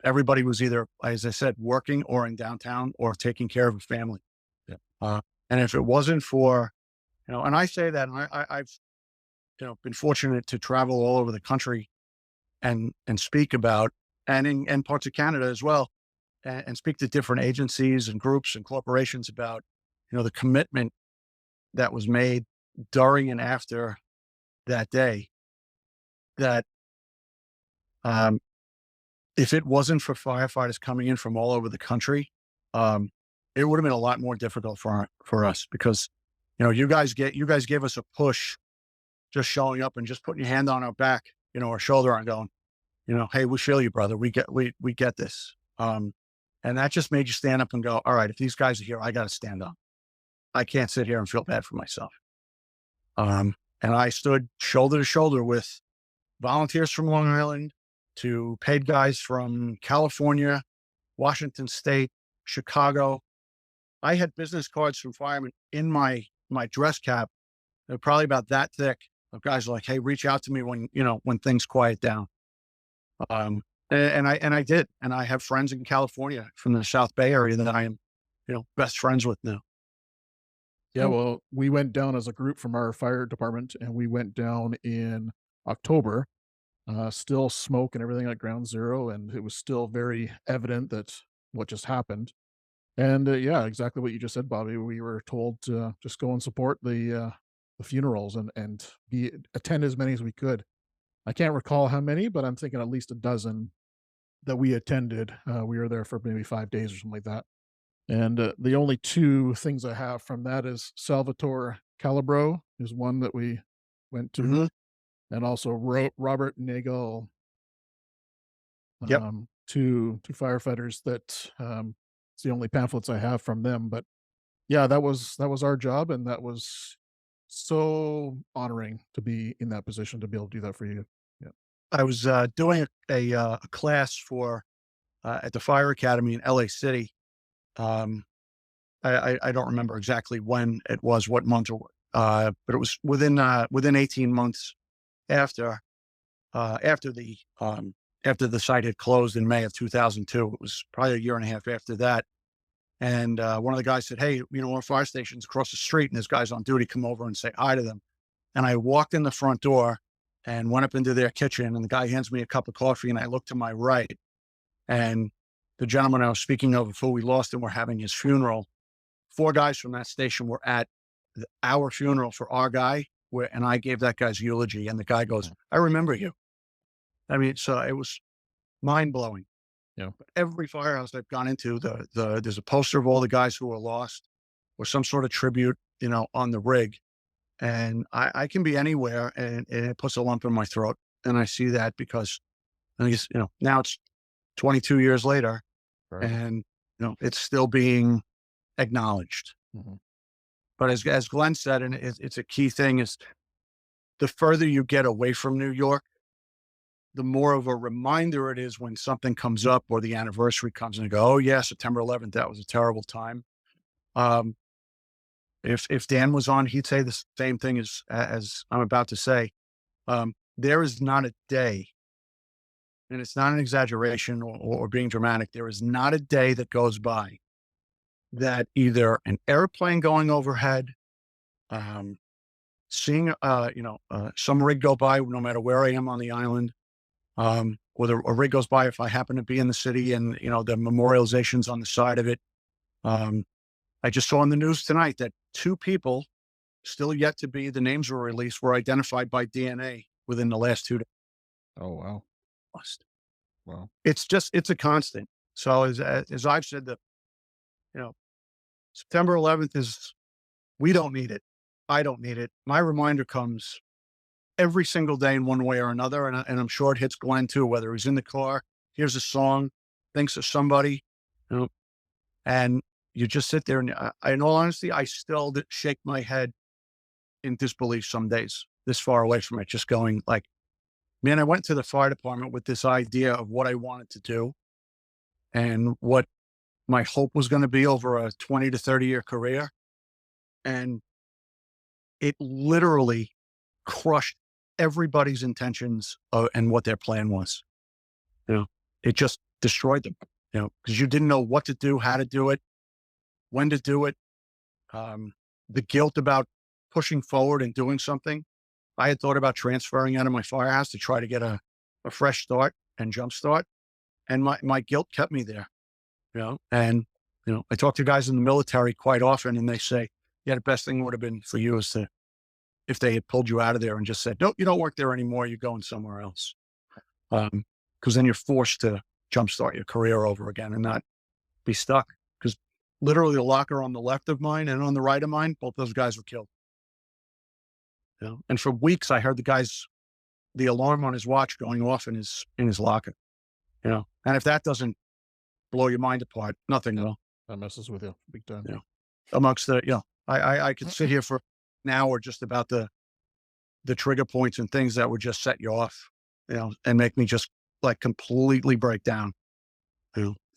everybody was either, as I said, working or in downtown or taking care of a family. Yeah. And if it wasn't for, and I say that, and I've, been fortunate to travel all over the country and speak about, and in parts of Canada as well, and speak to different agencies and groups and corporations about, the commitment that was made during and after that day, that if it wasn't for firefighters coming in from all over the country, it would have been a lot more difficult for us, because, you guys gave us a push just showing up and just putting your hand on our back, our shoulder, and going, hey, we feel you, brother. We get this. And that just made you stand up and go, all right, if these guys are here, I got to stand up. I can't sit here and feel bad for myself. And I stood shoulder to shoulder with volunteers from Long Island to paid guys from California, Washington State, Chicago. I had business cards from firemen in my dress cap. They're probably about that thick, of guys like, hey, reach out to me when things quiet down. And I did. And I have friends in California from the South Bay area that I am, best friends with now. Yeah, well, we went down as a group from our fire department, and we went down in October, still smoke and everything at ground zero, and it was still very evident that what just happened. And yeah, exactly what you just said, Bobby. We were told to just go and support the funerals and attend as many as we could. I can't recall how many, but I'm thinking at least a dozen that we attended. We were there for maybe 5 days or something like that. And the only two things I have from that is Salvatore Calabro is one that we went to, Mhm. and also Robert Nagel, Yep. two firefighters that it's the only pamphlets I have from them. But yeah, that was our job, and that was so honoring to be in that position to be able to do that for you. Yeah. I was doing a class for at the fire academy in LA City. I don't remember exactly when it was, what month, but it was within 18 months after after the site had closed in May of 2002. It was probably a year and a half after that. And one of the guys said, hey, our fire station's across the street, and this guy's on duty, come over and say hi to them. And I walked in the front door and went up into their kitchen, and the guy hands me a cup of coffee, and I look to my right, and the gentleman I was speaking of before we lost him were having his funeral. 4 guys from that station were at our funeral for our guy, and I gave that guy's eulogy, and the guy goes, I remember you. I mean, so it was mind blowing. Yeah. Every firehouse I've gone into, there's a poster of all the guys who were lost, or some sort of tribute, on the rig. And I can be anywhere, and it puts a lump in my throat. And I see that because I guess, now it's 22 years later, Right. and, it's still being acknowledged. Mm-hmm. But as Glenn said, and it's a key thing, is the further you get away from New York, the more of a reminder it is when something comes up or the anniversary comes, and you go, oh yeah, September 11th, that was a terrible time. If Dan was on, he'd say the same thing as I'm about to say. There is not a day, and it's not an exaggeration or being dramatic, there is not a day that goes by that either an airplane going overhead, seeing some rig go by, no matter where I am on the island, or a rig goes by if I happen to be in the city, and the memorializations on the side of it. I just saw on the news tonight that 2 people, still yet to be, the names were released, were identified by DNA within the last 2 days. Oh, wow. Lost. Wow. It's a constant. So as I've said, September 11th is, we don't need it. I don't need it. My reminder comes every single day in one way or another. And I'm sure it hits Glenn too, whether he's in the car, hears a song, thinks of somebody, and you just sit there, and in all honesty, I still shake my head in disbelief some days, this far away from it, just going like, man, I went to the fire department with this idea of what I wanted to do and what my hope was going to be over a 20 to 30 year career. And it literally crushed everybody's intentions and what their plan was. It just destroyed them, because you didn't know what to do, how to do it, when to do it. The guilt about pushing forward and doing something. I had thought about transferring out of my firehouse to try to get a fresh start and jump start. And my guilt kept me there, and, I talk to guys in the military quite often and they say, yeah, the best thing would have been for you is if they had pulled you out of there and just said, nope, you don't work there anymore. You're going somewhere else. Cause then you're forced to jumpstart your career over again and not be stuck. Cause literally the locker on the left of mine and on the right of mine, both those guys were killed. And for weeks I heard the alarm on his watch going off in his locker, and if that doesn't blow your mind apart, nothing will. That messes with you big time. Amongst I could sit here for an hour just about the trigger points and things that would just set you off, and make me just like completely break down.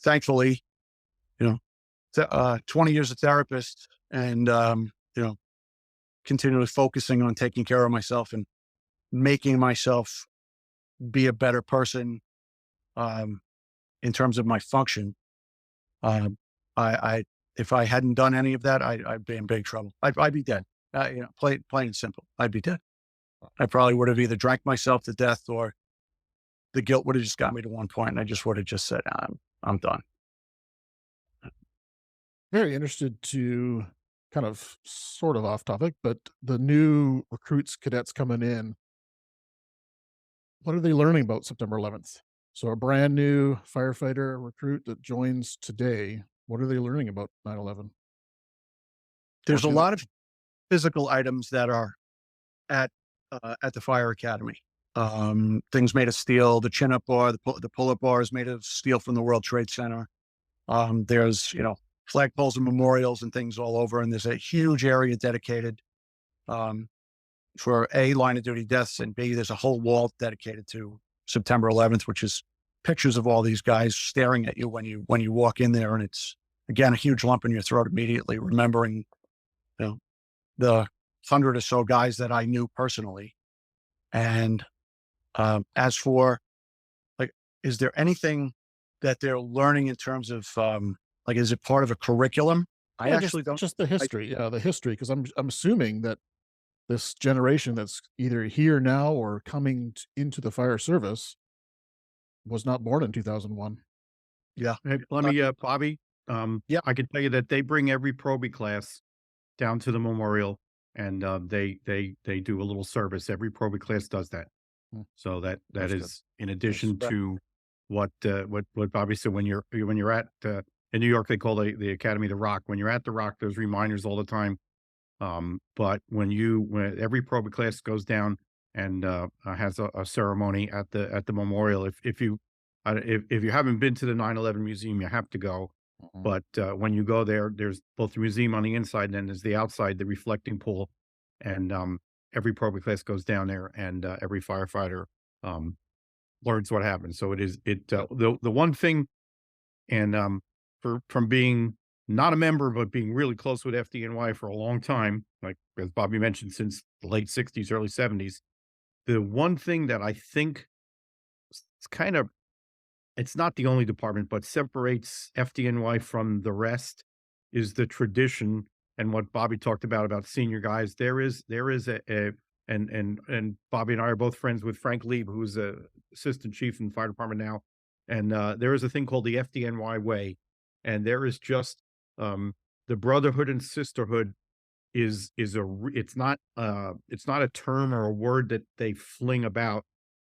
Thankfully, 20 years of therapist and, continually focusing on taking care of myself and making myself be a better person, in terms of my function. If I hadn't done any of that, I'd be in big trouble. I'd be dead. Plain and simple. I'd be dead. I probably would have either drank myself to death or the guilt would have just got me to one point and I just would have just said, I'm done. Very interested to kind of sort of off topic, but the new recruits, cadets coming in, what are they learning about September 11th? So a brand new firefighter recruit that joins today, what are they learning about 9/11? There's a lot of physical items that are at the fire academy. Things made of steel, the chin-up bar, the pull-up bar is made of steel from the World Trade Center. There's, flagpoles and memorials and things all over. And there's a huge area dedicated, for A, line of duty deaths, and B, there's a whole wall dedicated to September 11th, which is pictures of all these guys staring at you when you walk in there. And it's, again, a huge lump in your throat immediately, remembering, the 100 or so guys that I knew personally. And, as for is there anything that they're learning in terms of, is it part of a curriculum? I actually don't. Just the history. The history. Cause I'm assuming that this generation that's either here now or coming into the fire service was not born in 2001. Yeah. Hey, let me, Bobby. Yeah. I can tell you that they bring every probie class down to the memorial, and they do a little service. Every probie class does that. So that That's is in addition That's to what Bobby said. When you're at in New York, they call the academy the Rock. When you're at the Rock, there's reminders all the time. But when every probie class goes down and has a ceremony at the memorial, if you haven't been to the 9/11 museum, you have to go. Mhm. But when you go there, there's both the museum on the inside and then there's the outside, the reflecting pool, and every probie class goes down there, and every firefighter learns what happened. So the one thing, and from being not a member but being really close with FDNY for a long time, like as Bobby mentioned, since the late 60s, early 70s, the one thing that I think it's not the only department, but separates FDNY from the rest is the tradition and what Bobby talked about senior guys. There is and Bobby and I are both friends with Frank Lieb, who's a assistant chief in the fire department now. And there is a thing called the FDNY way. And there is just the brotherhood and sisterhood it's not a term or a word that they fling about.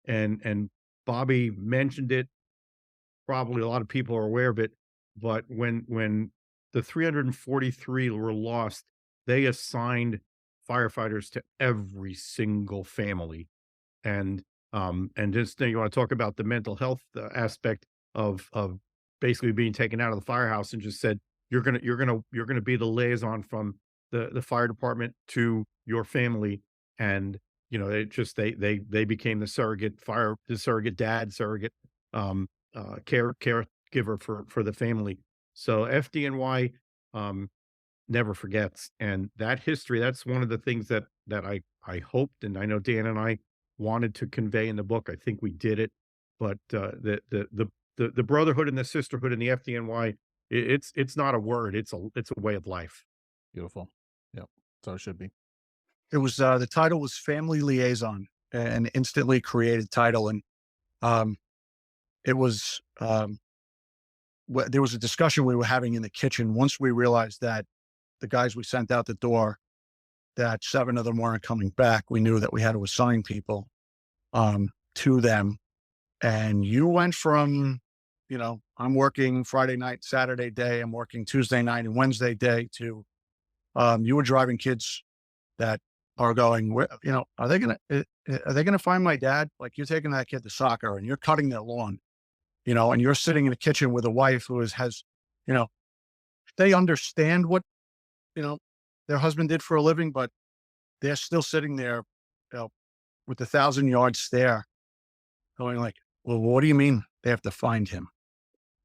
And Bobby mentioned it. Probably a lot of people are aware of it, but when the 343 were lost, they assigned firefighters to every single family. And just you want to talk about the mental health aspect of basically being taken out of the firehouse, and just said, you're gonna be the liaison from the fire department to your family. And they became the surrogate dad, surrogate caregiver for the family. So FDNY never forgets, and that history, that's one of the things that I hoped, and I know Dan and I wanted to convey in the book. I think we did it, but the brotherhood and the sisterhood in the FDNY, it's not a word, it's a way of life. Beautiful. Yep. So it should be. It was, the title was Family Liaison, an instantly created title. And, um, it was, there was a discussion we were having in the kitchen once we realized that the guys we sent out the door, that 7 of them weren't coming back. We knew that we had to assign people, to them. And you went from, I'm working Friday night, Saturday day, I'm working Tuesday night and Wednesday day, to, you were driving kids that are going, where, are they gonna find my dad? Like, you're taking that kid to soccer and you're cutting their lawn, and you're sitting in the kitchen with a wife who has, you know, they understand what, you know, their husband did for a living, but they're still sitting there, with the 1,000-yard stare, going like, well, what do you mean they have to find him?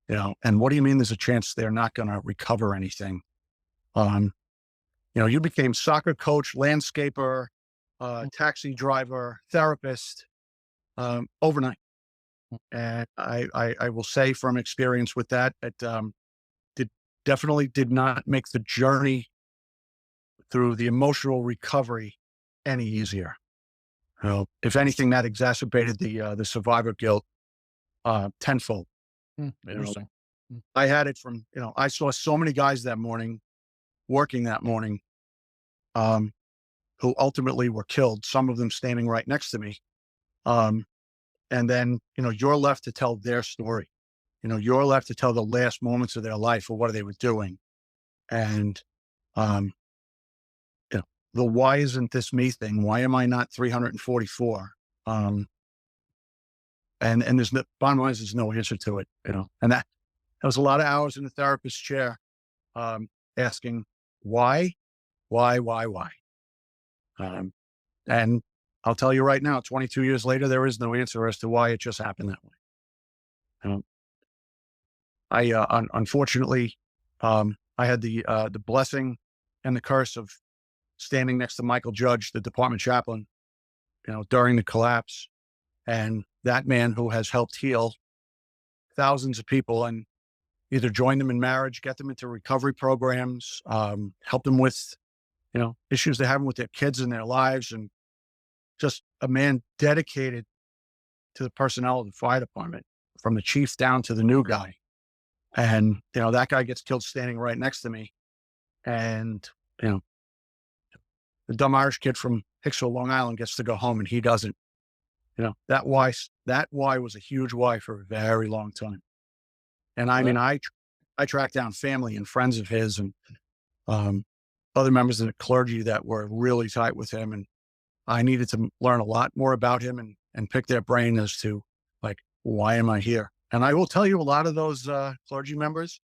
And what do you mean there's a chance they're not going to recover anything? You became soccer coach, landscaper, taxi driver, therapist, overnight. And I will say from experience with that, it definitely did not make the journey through the emotional recovery any easier. If anything, that exacerbated the survivor guilt tenfold. Interesting. I had it from, I saw so many guys that morning, working that morning, who ultimately were killed, some of them standing right next to me. And then, you're left to tell their story. You're left to tell the last moments of their life or what they were doing. And, the why isn't this me thing? Why am I not 344? And there's no, bottom line is there's no answer to it, and that was a lot of hours in the therapist's chair, asking why. And I'll tell you right now, 22 years later, there is no answer as to why it just happened that way. Unfortunately, I had the blessing and the curse of standing next to Michael Judge, the department chaplain, during the collapse. And that man who has helped heal thousands of people and either join them in marriage, get them into recovery programs, help them with, issues they're having with their kids and their lives. And just a man dedicated to the personnel of the fire department, from the chief down to the new guy. And, that guy gets killed standing right next to me. And, the dumb Irish kid from Hicksville, Long Island gets to go home and he doesn't. That why was a huge why for a very long time. And I mean, I tracked down family and friends of his and other members of the clergy that were really tight with him. And I needed to learn a lot more about him and pick their brain as to, like, why am I here? And I will tell you, a lot of those clergy members,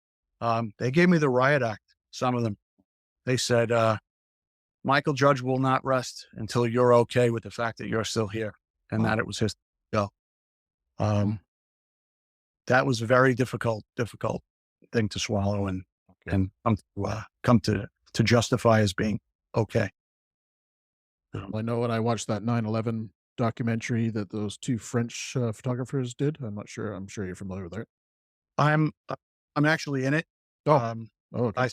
they gave me the riot act. Some of them, they said, Michael Judge will not rest until you're okay with the fact that you're still here, and that it was his go. That was a very difficult thing to swallow and come to justify as being okay. Well, I know when I watched that 9/11 documentary that those 2 French photographers did. I'm sure you're familiar with it. I'm actually in it. Okay.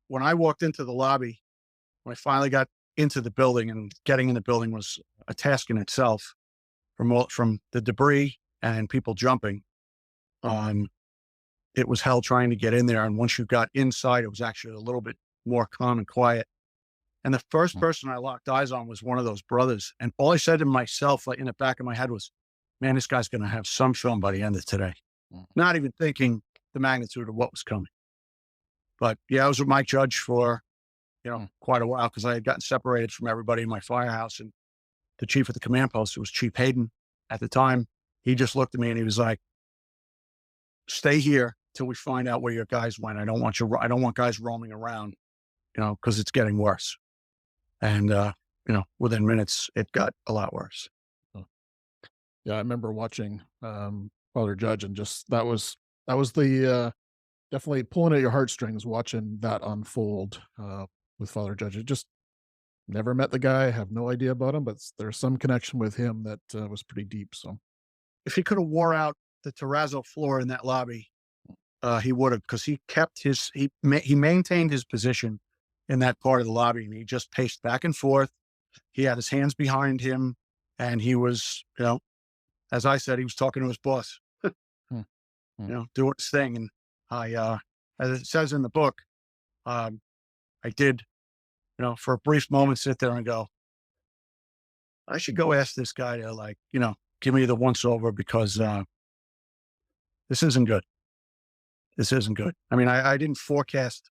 When I walked into the lobby, when I finally got into the building, and getting in the building was a task in itself, from the debris and people jumping. It was hell trying to get in there. And once you got inside, it was actually a little bit more calm and quiet. And the first person I locked eyes on was one of those brothers. And all I said to myself, like, in the back of my head was, man, this guy's going to have some film by the end of today. Not even thinking the magnitude of what was coming. But yeah, I was with Mike Judge for, quite a while, because I had gotten separated from everybody in my firehouse. And the chief of the command post, who was Chief Hayden at the time, he just looked at me and he was like, stay here till we find out where your guys went. I don't want guys roaming around, because it's getting worse. And, within minutes, it got a lot worse. Yeah, I remember watching Father Judge, and just that was the definitely pulling at your heartstrings watching that unfold with Father Judge. It just never met the guy, have no idea about him, but there's some connection with him that was pretty deep. So if he could have wore out the terrazzo floor in that lobby, he would have, because he maintained his position in that part of the lobby, and he just paced back and forth. He had his hands behind him, and he was, as I said, he was talking to his boss, Hmm. doing his thing. And as it says in the book, I did, for a brief moment, sit there and go, I should go ask this guy to, give me the once over, because this isn't good. This isn't good. I mean, I didn't forecast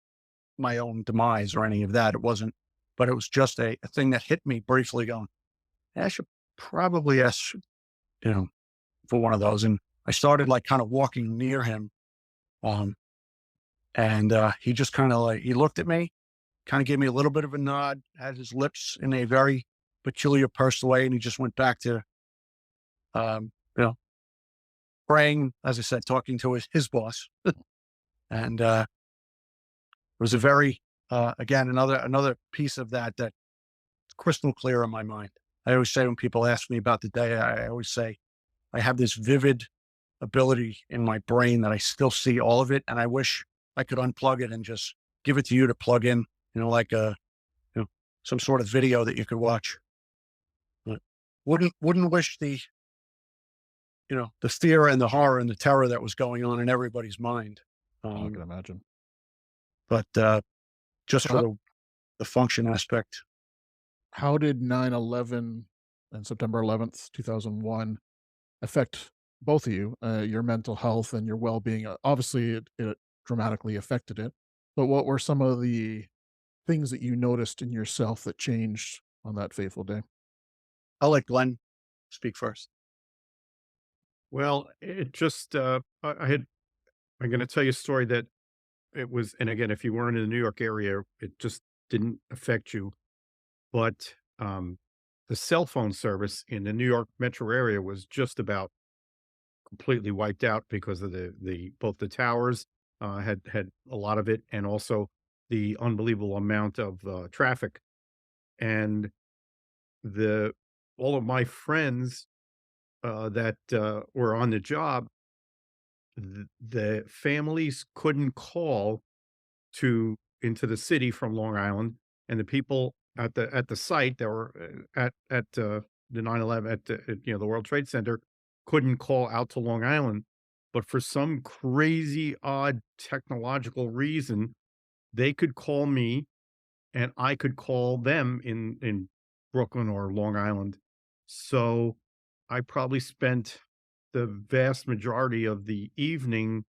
my own demise or any of that. It wasn't, but it was just a thing that hit me briefly going, I should probably ask, for one of those. And I started kind of walking near him. And he just kind of he looked at me, kind of gave me a little bit of a nod, had his lips in a very peculiar pursed way. And he just went back to, praying, as I said, talking to his boss. And it was a very, again, another piece of that's crystal clear in my mind. I always say, when people ask me about the day, I always say, I have this vivid ability in my brain that I still see all of it. And I wish I could unplug it and just give it to you to plug in, like some sort of video that you could watch. But wouldn't wish the fear and the horror and the terror that was going on in everybody's mind. I can imagine. But just for the function aspect. How did 9/11 and September 11th, 2001 affect both of you, your mental health and your well-being? Obviously, it dramatically affected it, but what were some of the things that you noticed in yourself that changed on that fateful day? I'll let Glenn speak first. Well, it just, I'm going to tell you a story that it was, and again, if you weren't in the New York area, it just didn't affect you. But the cell phone service in the New York metro area was just about completely wiped out because of both the towers had a lot of it, and also the unbelievable amount of traffic. And all of my friends that were on the job, the families couldn't call into the city from Long Island, and the people at the site that were at the 9/11 the World Trade Center couldn't call out to Long Island. But for some crazy odd technological reason, they could call me and I could call them in Brooklyn or Long Island. So I probably spent the vast majority of the evening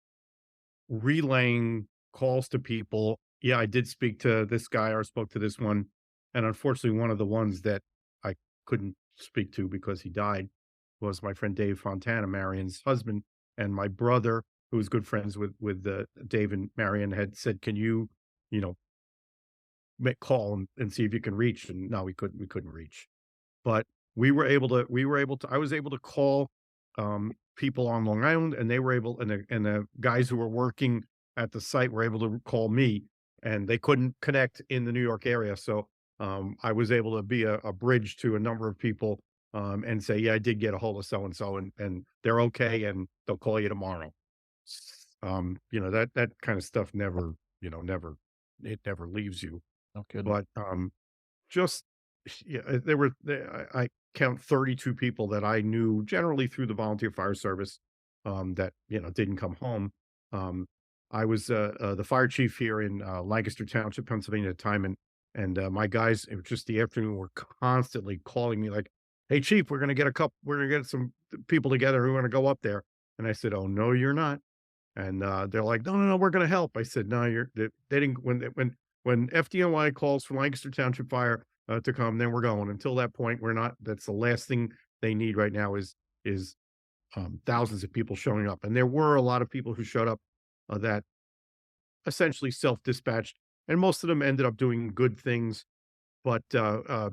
relaying calls to people. Yeah, I did speak to this guy or spoke to this one. And unfortunately, one of the ones that I couldn't speak to because he died was my friend Dave Fontana, Marion's husband. And my brother, who was good friends with Dave and Marion, had said, "Can you, call and see if you can reach?" And no, we couldn't reach. But I was able to call people on Long Island, and they were able, and the guys who were working at the site were able to call me, and they couldn't connect in the New York area. So I was able to be a bridge to a number of people and say, yeah, I did get a hold of so and so, and they're okay, and they'll call you tomorrow. That kind of stuff never leaves you. No kidding. But just yeah, I count 32 people that I knew generally through the volunteer fire service that didn't come home. I was the fire chief here in Lancaster Township, Pennsylvania at the time, and my guys, it was just the afternoon, were constantly calling me like, "Hey, chief, we're gonna get some people together who are gonna go up there." And I said, "Oh no, you're not." And they're like, "No, no, no, we're gonna help." I said, "No, they didn't." When FDNY calls for Lancaster Township Fire to come, then we're going. Until that point, we're not. That's the last thing they need right now is thousands of people showing up. And there were a lot of people who showed up that essentially self-dispatched, and most of them ended up doing good things. But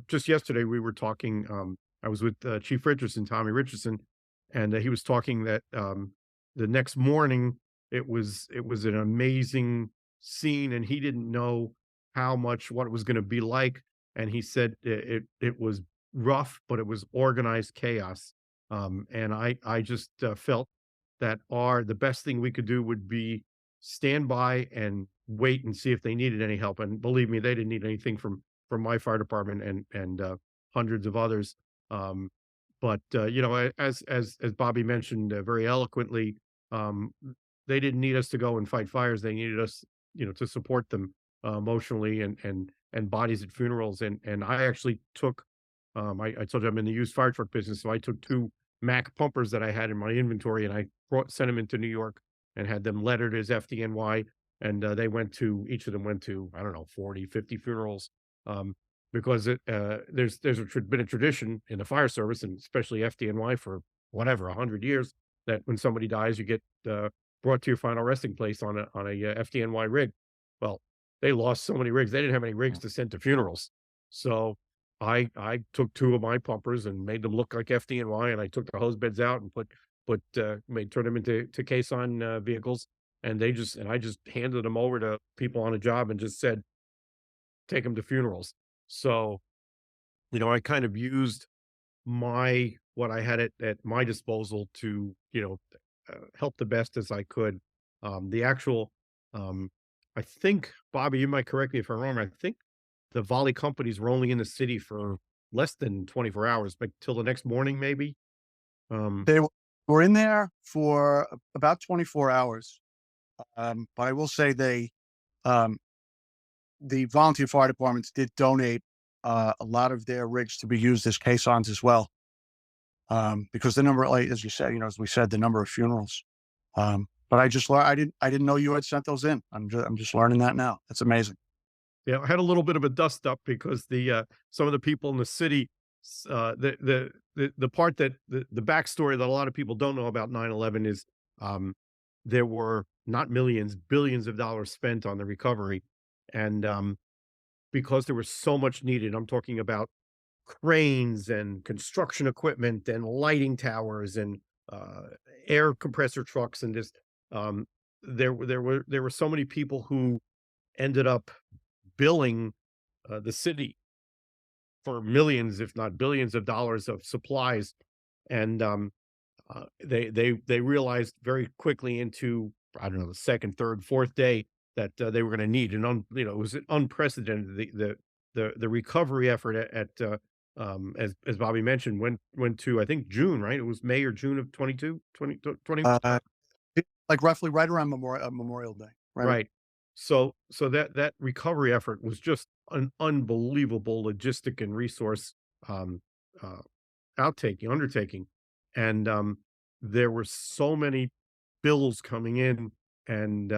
just yesterday, we were talking. I was with Chief Richardson, Tommy Richardson, and he was talking that the next morning it was an amazing scene, and he didn't know what it was going to be like. And he said it was rough, but it was organized chaos. And I just felt that the best thing we could do would be stand by and wait and see if they needed any help. And believe me, they didn't need anything from my fire department and hundreds of others. Um, but as Bobby mentioned very eloquently, um, they didn't need us to go and fight fires. They needed us, to support them emotionally and bodies at funerals. And I actually took, I told you I'm in the used fire truck business, so I took two Mac pumpers that I had in my inventory, and I sent them into New York and had them lettered as FDNY. And each of them went to, I don't know, 40, 50 funerals. Um, because there's been a tradition in the fire service, and especially FDNY, for whatever 100 years, that when somebody dies, you get brought to your final resting place on a FDNY rig. Well, they lost so many rigs; they didn't have any rigs to send to funerals. So I took two of my pumpers and made them look like FDNY, and I took the hose beds out and turned them into caisson vehicles, and I just handed them over to people on a job and just said, take them to funerals. So, I kind of used what I had at my disposal to, help the best as I could. The actual, um, I think, Bobby, you might correct me if I'm wrong. I think the volley companies were only in the city for less than 24 hours, but till the next morning, maybe. Um, They were in there for about 24 hours. But I will say um, the volunteer fire departments did donate a lot of their rigs to be used as caissons as well. Because the number, like as you said, as we said, the number of funerals. But I just learned, I didn't know you had sent those in. I'm just learning that now. That's amazing. Yeah, I had a little bit of a dust up because some of the people in the city, the part that the backstory that a lot of people don't know about 9/11 is, um, there were not millions, billions of dollars spent on the recovery, and because there was so much needed. I'm talking about cranes and construction equipment and lighting towers and uh, air compressor trucks and just um, there were so many people who ended up billing the city for millions, if not billions of dollars of supplies. And they realized very quickly into, I don't know, the second, third, fourth day that they were going to need it was unprecedented. The recovery effort as Bobby mentioned, went to, I think, June, right? It was May or June of 2020. Uh, like roughly right around Memorial Day, right? Right. So that recovery effort was just an unbelievable logistic and resource um, uh, undertaking, and there were so many bills coming in, and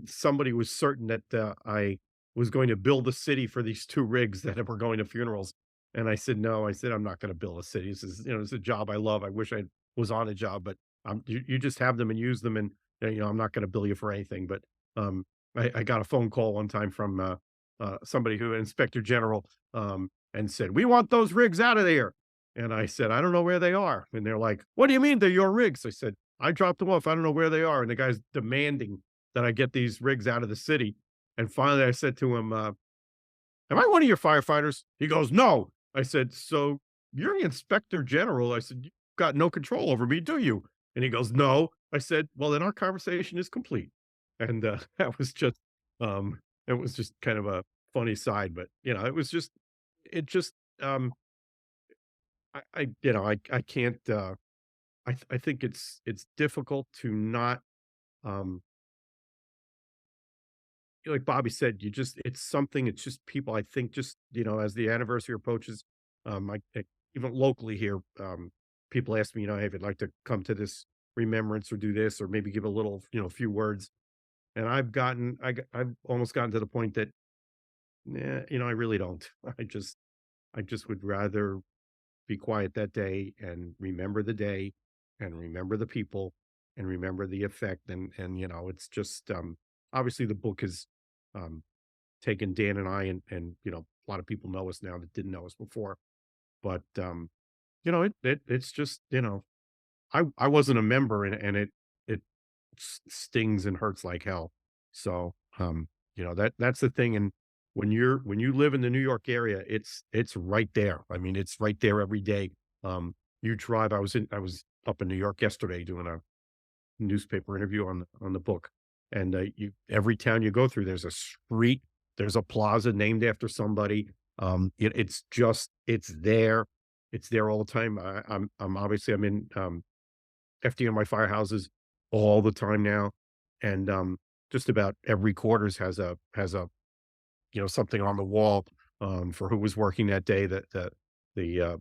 somebody was certain that I was going to bill the city for these two rigs that were going to funerals, and I said no. I said I'm not going to bill the city. This is a job I love. I wish I was on a job, but you just have them and use them, and I'm not going to bill you for anything. But um, I got a phone call one time from somebody who inspector general and said, we want those rigs out of there. And I said, I don't know where they are. And they're like, what do you mean they're your rigs? I said, I dropped them off. I don't know where they are. And the guy's demanding that I get these rigs out of the city. And finally I said to him, am I one of your firefighters? He goes, no. I said, so you're the inspector general. I said, you've got no control over me, do you? And he goes, no. I said, well, then our conversation is complete. And that was just, it was just kind of a funny side, but it just, um, I can't, I think it's difficult to not, um, like Bobby said, it's just people, I think, just, as the anniversary approaches, even locally here, people ask me, hey, if you'd like to come to this remembrance or do this, or maybe give a little, few words. And I've almost gotten to the point that, nah, I really don't. I just would rather be quiet that day and remember the day and remember the people and remember the effect. And it's just, obviously the book has, um, taken Dan and I and a lot of people know us now that didn't know us before. But, it's just, I wasn't a member, and it stings and hurts like hell. So, that's the thing. And when you live in the New York area, it's right there. I mean, it's right there every day. You drive. I was up in New York yesterday doing newspaper interview on the book. And every town you go through, there's a street, there's a plaza named after somebody. It's there. It's there all the time. I'm obviously I'm in FDNY firehouses all the time now, and just about every quarters has a something on the wall for who was working that day. That the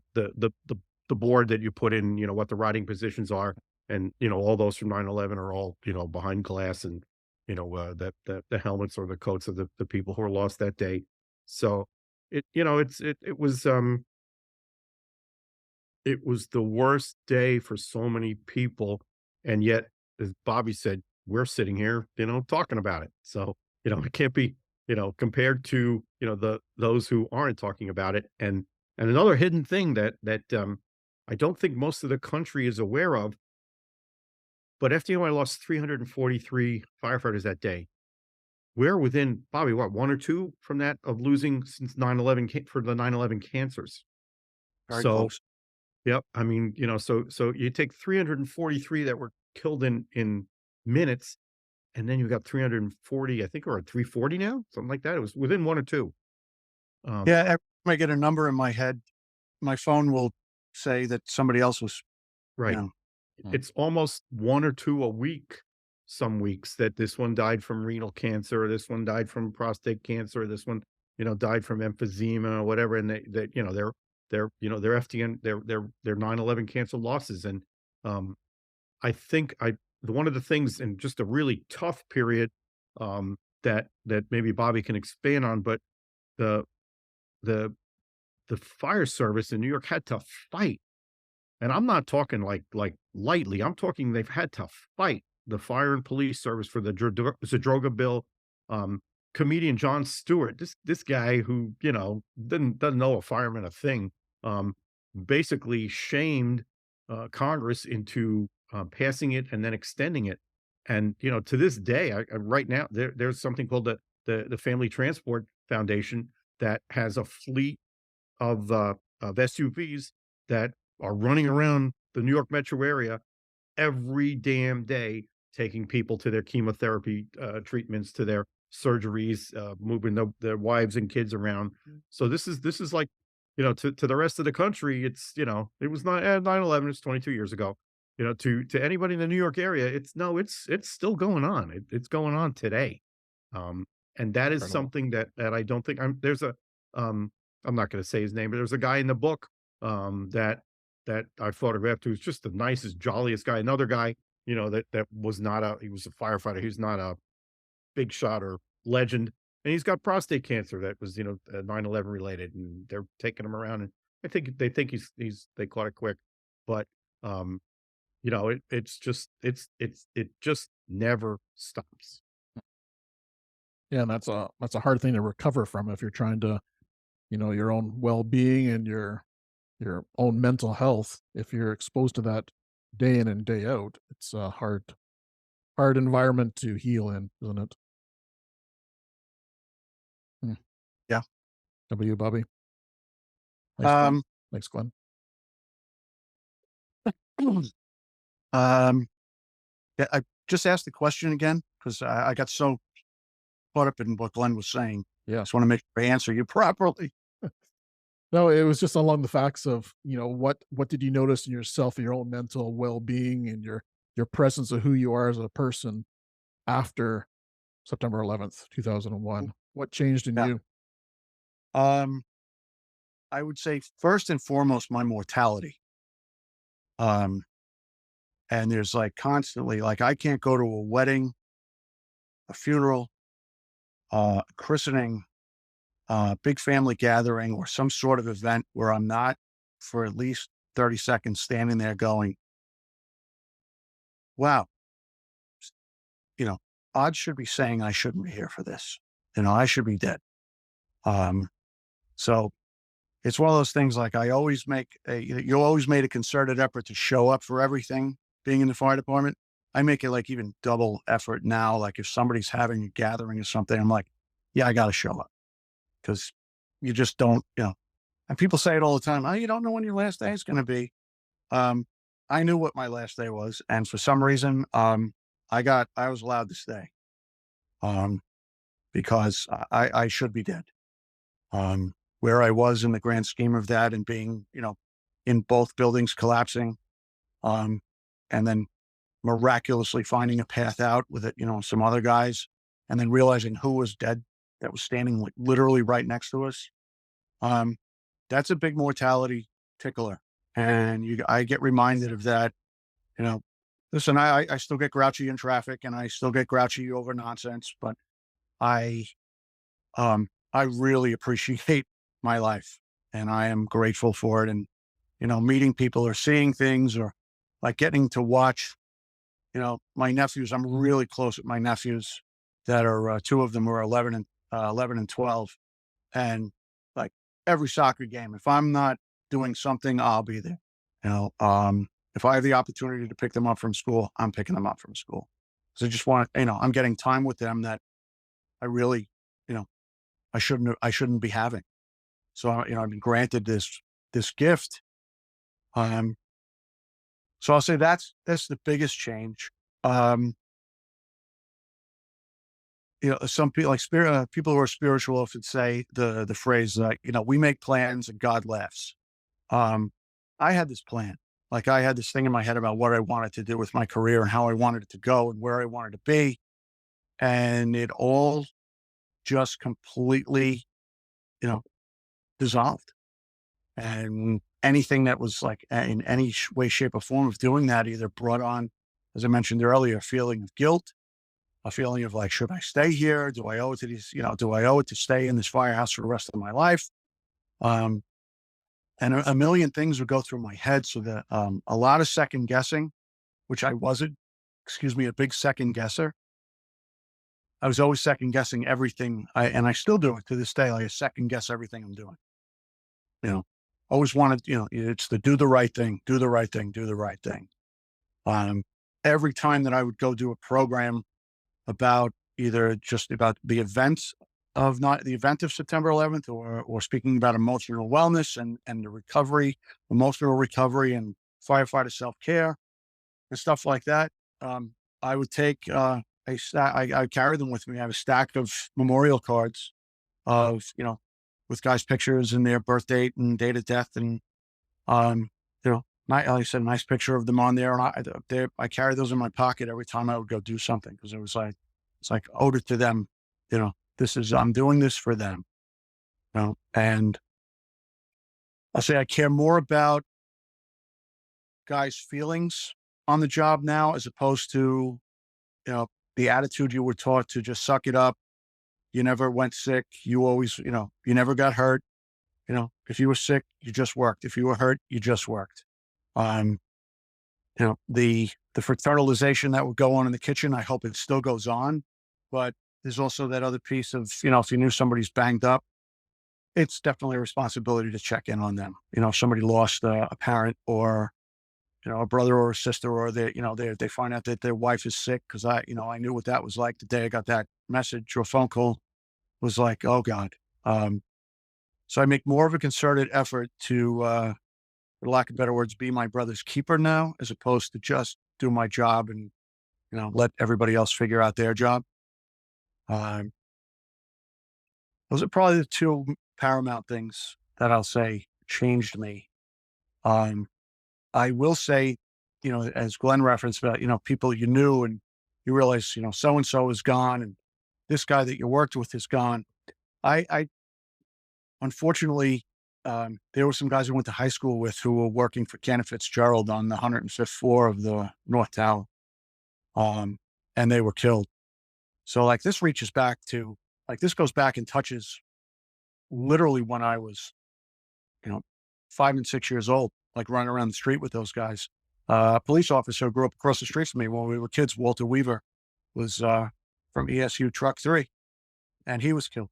board that you put in, what the riding positions are, and all those from 9/11 are all behind glass, and that the helmets or the coats of the people who were lost that day. So it was the worst day for so many people, and yet, as Bobby said, we're sitting here, talking about it. So, it can't be, compared to, those who aren't talking about it. And another hidden thing that I don't think most of the country is aware of, but FDNY lost 343 firefighters that day. We're within, Bobby, what, one or two from that of losing since 9/11 for the 9/11 cancers. Very So, close. yep. I mean, so you take 343 that were killed in minutes, and then you got 340, I think, or 340 now, something like that. It was within one or two. Yeah, every time I get a number in my head, my phone will say that somebody else was, Right. It's almost one or two a week. Some weeks that this one died from renal cancer, or this one died from prostate cancer, or this one, died from emphysema or whatever. And they're FDN, they're 9/11 cancer losses. And I think one of the things, and just a really tough period, that maybe Bobby can expand on, but the the the fire service in New York had to fight. And I'm not talking like lightly. I'm talking they've had to fight the fire and police service for the Zadroga bill. Comedian Jon Stewart, this guy who doesn't know a fireman a thing, basically shamed Congress into passing it and then extending it. And to this day, right now there's something called the Family Transport Foundation that has a fleet of SUVs that are running around the New York metro area every damn day, taking people to their chemotherapy treatments, to their surgeries, moving their wives and kids around. So this is like, to the rest of the country, it's, it was not 9/11, it's 22 years ago. To anybody in the New York area, it's still going on. It's going on today. And that is Incredible. something that I don't think I'm not going to say his name, but there's a guy in the book that I photographed who's just the nicest, jolliest guy. Another guy, that was not he was a firefighter. He's not a big shot or legend. And he's got prostate cancer that was, 9/11 related, and they're taking him around. And they think they caught it quick. But, it just never stops. Yeah, and that's a hard thing to recover from if you're trying to, your own well-being and your own mental health. If you're exposed to that day in and day out, it's a hard environment to heal in, isn't it? Hmm. Yeah. How about you, Bobby? Thanks, Glenn. Um, Thanks, Glenn. yeah, I just asked the question again because I got so caught up in what Glenn was saying. Yeah. Just want to make sure I answer you properly. No, it was just along the facts of, what did you notice in yourself, your own mental well-being, and your presence of who you are as a person after September 11th, 2001? What changed in Yeah. you? I would say first and foremost, my mortality. And there's like constantly, like I can't go to a wedding, a funeral, christening, big family gathering, or some sort of event where I'm not for at least 30 seconds standing there going, wow, odds should be saying I shouldn't be here for this. I should be dead. So it's one of those things, like you always made a concerted effort to show up for everything being in the fire department. I make it like even double effort now. Like if somebody's having a gathering or something, I'm like, yeah, I got to show up, because you just don't, and people say it all the time. Oh, you don't know when your last day is going to be. I knew what my last day was. And for some reason, I was allowed to stay, um, because I should be dead. Where I was in the grand scheme of that and being, in both buildings collapsing, um, and then miraculously finding a path out with it, some other guys, and then realizing who was dead that was standing like literally right next to us. Um, that's a big mortality tickler. And I get reminded of that, you know, listen, I still get grouchy in traffic and I still get grouchy over nonsense, but I, I really appreciate my life and I am grateful for it. And, meeting people or seeing things or like getting to watch, my nephews, I'm really close with my nephews that are, two of them are 11 and 12. And like every soccer game, if I'm not doing something, I'll be there. If I have the opportunity to pick them up from school, I'm picking them up from school. So I just want, I'm getting time with them that I really, you know, I shouldn't be having. So, I've been granted this gift. Um, so I'll say that's the biggest change. Um, some people like people who are spiritual often say the phrase like, we make plans and God laughs. Um, I had this plan. Like I had this thing in my head about what I wanted to do with my career and how I wanted it to go and where I wanted to be. And it all just completely, you know, dissolved. And anything that was like in any way, shape or form of doing that either brought on, as I mentioned earlier, a feeling of guilt, a feeling of like, should I stay here? Do I owe it to these, do I owe it to stay in this firehouse for the rest of my life? Um, and a million things would go through my head. So that a lot of second guessing, which I wasn't, a big second guesser. I was always second guessing everything. And I still do it to this day. Like I second guess everything I'm doing. You know, always wanted, it's the do the right thing, do the right thing, do the right thing. Um, every time that I would go do a program about either just about the events of not the event of September 11th or speaking about emotional wellness and the recovery, emotional recovery and firefighter self-care and stuff like that. I would take, I carry them with me. I have a stack of memorial cards of, with guys' pictures and their birth date and date of death. And, um, like I said, a nice picture of them on there. And I carry those in my pocket every time I would go do something. Cause it's like owed it to them. I'm doing this for them. And I'll say I care more about guys' feelings on the job now, as opposed to, the attitude you were taught to just suck it up. You never went sick. You always, you never got hurt. If you were sick, you just worked. If you were hurt, you just worked. Um, the fraternalization that would go on in the kitchen, I hope it still goes on, but there's also that other piece of, if you knew somebody's banged up, it's definitely a responsibility to check in on them. If somebody lost a parent or, a brother or a sister, or they find out that their wife is sick. Cause I knew what that was like the day I got that message or phone call. Was like, oh God. So I make more of a concerted effort to, for lack of better words, be my brother's keeper now, as opposed to just do my job and, let everybody else figure out their job. Um, those are probably the two paramount things that I'll say changed me. Um, I will say, as Glenn referenced about, people you knew and you realize, so-and-so is gone and this guy that you worked with is gone. I unfortunately, there were some guys I went to high school with who were working for Kenneth Fitzgerald on the 105th floor of the North Tower. And they were killed. So like this reaches back to, like this goes back and touches literally when I was, 5 and 6 years old, like running around the street with those guys. A police officer who grew up across the street from me when we were kids, Walter Weaver, was from ESU Truck 3, and he was killed.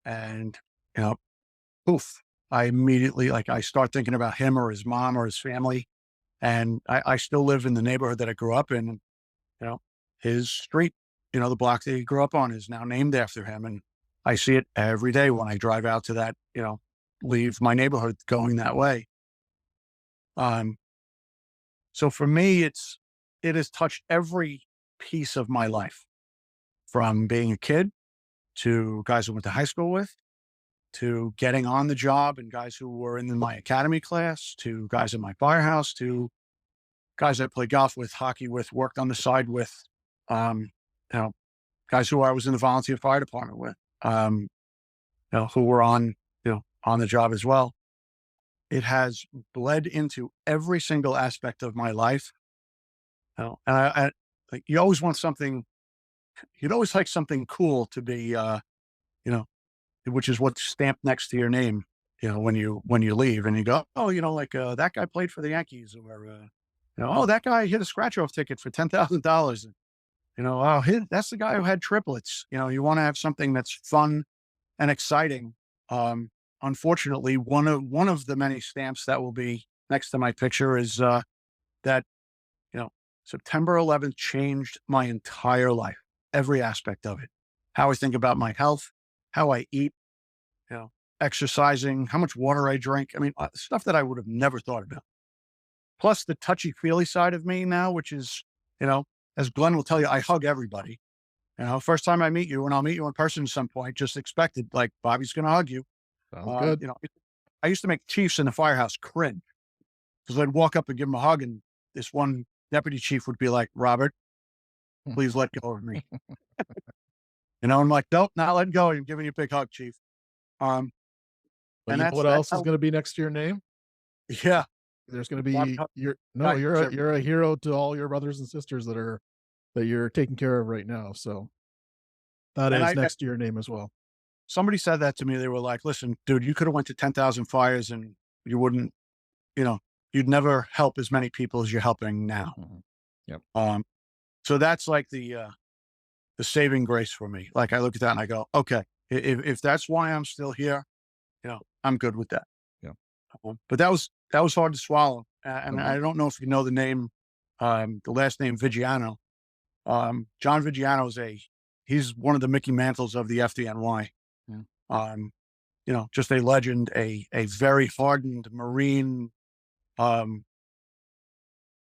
And, poof, I immediately, like, I start thinking about him or his mom or his family. And I still live in the neighborhood that I grew up in. And, his street, the block that he grew up on is now named after him. And I see it every day when I drive out to that, leave my neighborhood going that way. So for me, it has touched every piece of my life, from being a kid to guys who went to high school with, to getting on the job and guys who were in my academy class, to guys in my firehouse, to guys I played golf with, hockey with, worked on the side with, um, you know, guys who I was in the volunteer fire department with, who were on the job as well. It has bled into every single aspect of my life. And I like, you always want something, you'd always like something cool to be, which is what's stamped next to your name, when you leave and you go, oh, that guy played for the Yankees, or, oh, that guy hit a scratch off ticket for $10,000. Oh, that's the guy who had triplets. You want to have something that's fun and exciting. Unfortunately, one of the many stamps that will be next to my picture is that September 11th changed my entire life, every aspect of it. How I think about my health, how I eat, exercising, how much water I drink. I mean, stuff that I would have never thought about. Plus the touchy-feely side of me now, which is, as Glenn will tell you, I hug everybody. First time I meet you, and I'll meet you in person at some point, just expect it, like, Bobby's going to hug you. Sounds good. I used to make chiefs in the firehouse cringe, because I'd walk up and give him a hug, and this one deputy chief would be like, Robert, please let go of me. I'm like, nope, not letting go. I'm giving you a big hug, chief. But And you know that's what else is going to be next to your name? Yeah. There's going to be you're a hero to all your brothers and sisters that you're taking care of right now. So that is next to your name as well. Somebody said that to me. They were like, listen, dude, you could have went to 10,000 fires and you wouldn't, you'd never help as many people as you're helping now. Yep. So that's like the saving grace for me. Like, I look at that and I go, okay, if that's why I'm still here, I'm good with that. Yeah. But that was hard to swallow. And I don't know if you know the name, the last name Vigiano. John Vigiano he's one of the Mickey Mantles of the FDNY. Yeah. Just a legend, a very hardened Marine,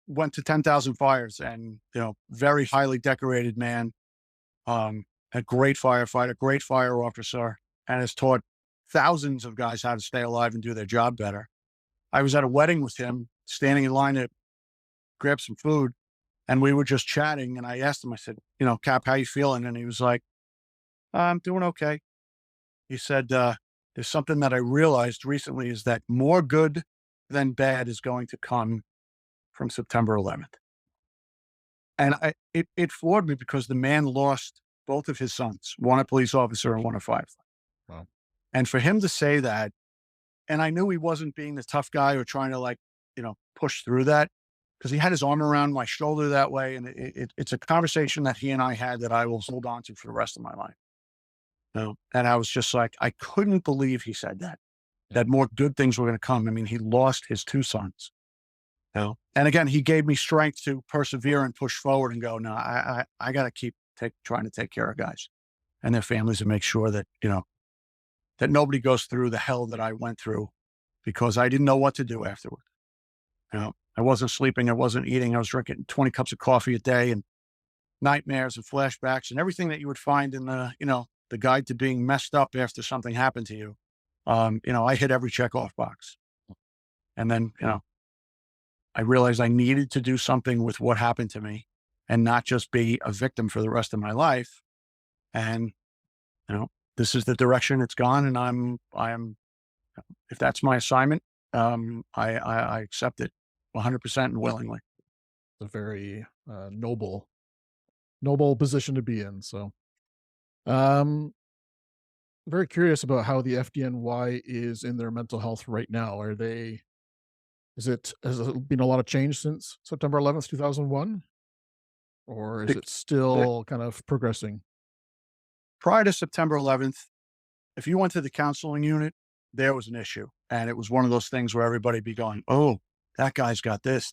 went to 10,000 fires, and, very highly decorated man, a great firefighter, great fire officer, and has taught thousands of guys how to stay alive and do their job better. I was at a wedding with him, standing in line to grab some food, and we were just chatting, and I asked him, I said, Cap, how you feeling? And he was like, I'm doing okay. He said, there's something that I realized recently, is that more good than bad is going to come from September 11th. And it floored me, because the man lost both of his sons, one a police officer and one a firefighter. Wow. And for him to say that, and I knew he wasn't being the tough guy or trying to push through that, because he had his arm around my shoulder that way. And it's a conversation that he and I had that I will hold on to for the rest of my life. And I was just like, I couldn't believe he said that more good things were going to come. I mean, he lost his two sons. And again, he gave me strength to persevere and push forward and go, no, I got to keep trying to take care of guys and their families, and make sure that, that nobody goes through the hell that I went through, because I didn't know what to do afterward. I wasn't sleeping. I wasn't eating. I was drinking 20 cups of coffee a day, and nightmares and flashbacks and everything that you would find in the guide to being messed up after something happened to you. I hit every checkoff box. And then, I realized I needed to do something with what happened to me, and not just be a victim for the rest of my life. And, this is the direction it's gone. And I'm, if that's my assignment, I accept it 100% and willingly. It's a very noble position to be in. So, very curious about how the FDNY is in their mental health right now. Has it been a lot of change since September 11th, 2001? Or is it still kind of progressing? Prior to September 11th, if you went to the counseling unit, there was an issue. And it was one of those things where everybody'd be going, oh, that guy's got this,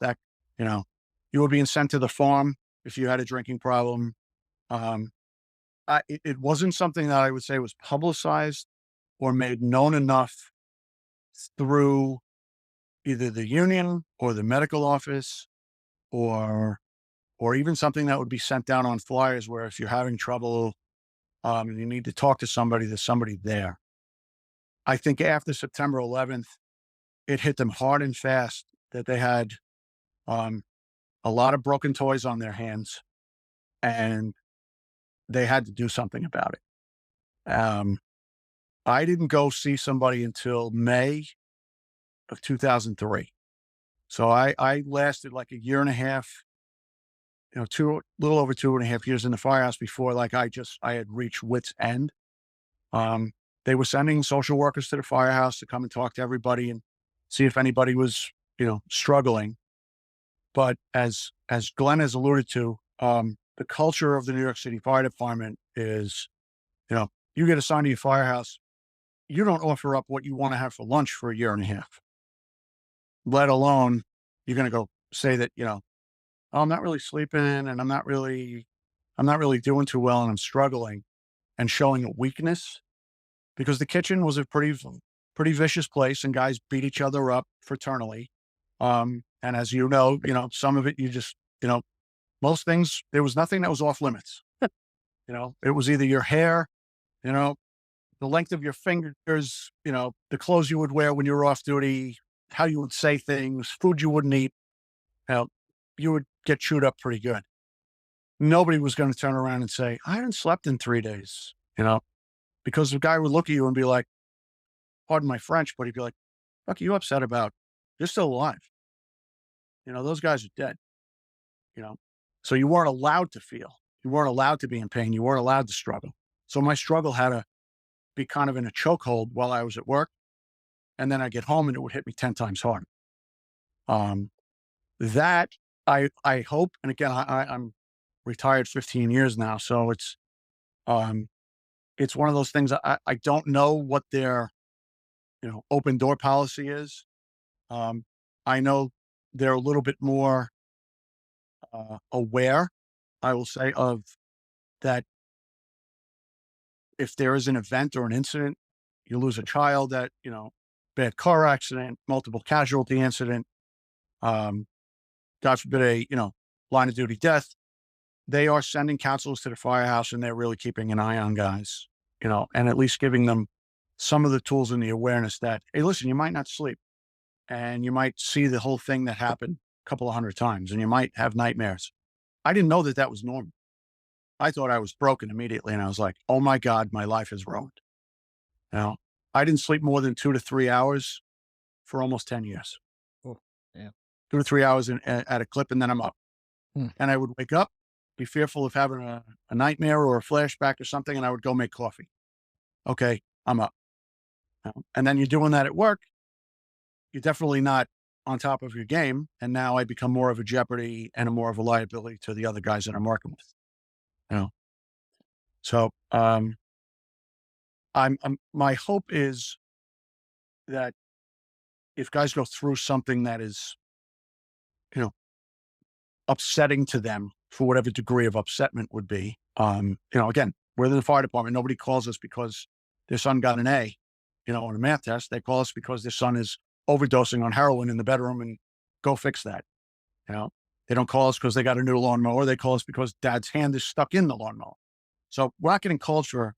you were being sent to the farm if you had a drinking problem. It wasn't something that I would say was publicized or made known enough through either the union or the medical office or even something that would be sent down on flyers where if you're having trouble and you need to talk to somebody, there's somebody there. I think after September 11th, it hit them hard and fast that they had a lot of broken toys on their hands, and they had to do something about it. I didn't go see somebody until May of 2003. So I lasted like a year and a half, little over 2.5 years in the firehouse before I had reached wit's end. They were sending social workers to the firehouse to come and talk to everybody and see if anybody was, struggling. But as Glenn has alluded to, the culture of the New York City Fire Department is, you get assigned to your firehouse, you don't offer up what you want to have for lunch for a year and a half, let alone you're going to go say that, oh, I'm not really sleeping and I'm not really doing too well and I'm struggling, and showing a weakness, because the kitchen was a pretty vicious place and guys beat each other up fraternally. And as some of it, you just, most things, there was nothing that was off limits. It was either your hair, the length of your fingers, the clothes you would wear when you were off duty, how you would say things, food you wouldn't eat. You would get chewed up pretty good. Nobody was going to turn around and say, I haven't slept in 3 days, because the guy would look at you and be like, pardon my French, but he'd be like, fuck, are you upset about? You're still alive. Those guys are dead, so you weren't allowed to feel, you weren't allowed to be in pain. You weren't allowed to struggle. So my struggle had to be kind of in a chokehold while I was at work. And then I get home and it would hit me 10 times harder. That I hope, and again, I'm retired 15 years now. So it's one of those things. I don't know what their, open door policy is. I know they're a little bit more aware, I will say, of that. If there is an event or an incident, you lose a child that, bad car accident, multiple casualty incident, God forbid line of duty death, they are sending counselors to the firehouse and they're really keeping an eye on guys, and at least giving them some of the tools and the awareness that, hey, listen, you might not sleep and you might see the whole thing that happened a couple of 100 times and you might have nightmares. I didn't know that was normal. I thought I was broken immediately. And I was like, oh my God, my life is ruined. I didn't sleep more than 2 to 3 hours for almost 10 years. Oh, yeah. 2 to 3 hours at a clip, and then I'm up. Hmm. And I would wake up, be fearful of having a nightmare or a flashback or something, and I would go make coffee. Okay, I'm up. And then you're doing that at work. You're definitely not on top of your game. And now I become more of a jeopardy and more of a liability to the other guys that I'm working with. So my hope is that if guys go through something that is, upsetting to them, for whatever degree of upsetment would be, again, we're in the fire department. Nobody calls us because their son got an A, on a math test. They call us because their son is overdosing on heroin in the bedroom and go fix that. They don't call us because they got a new lawnmower. They call us because dad's hand is stuck in the lawnmower. So we're not getting calls for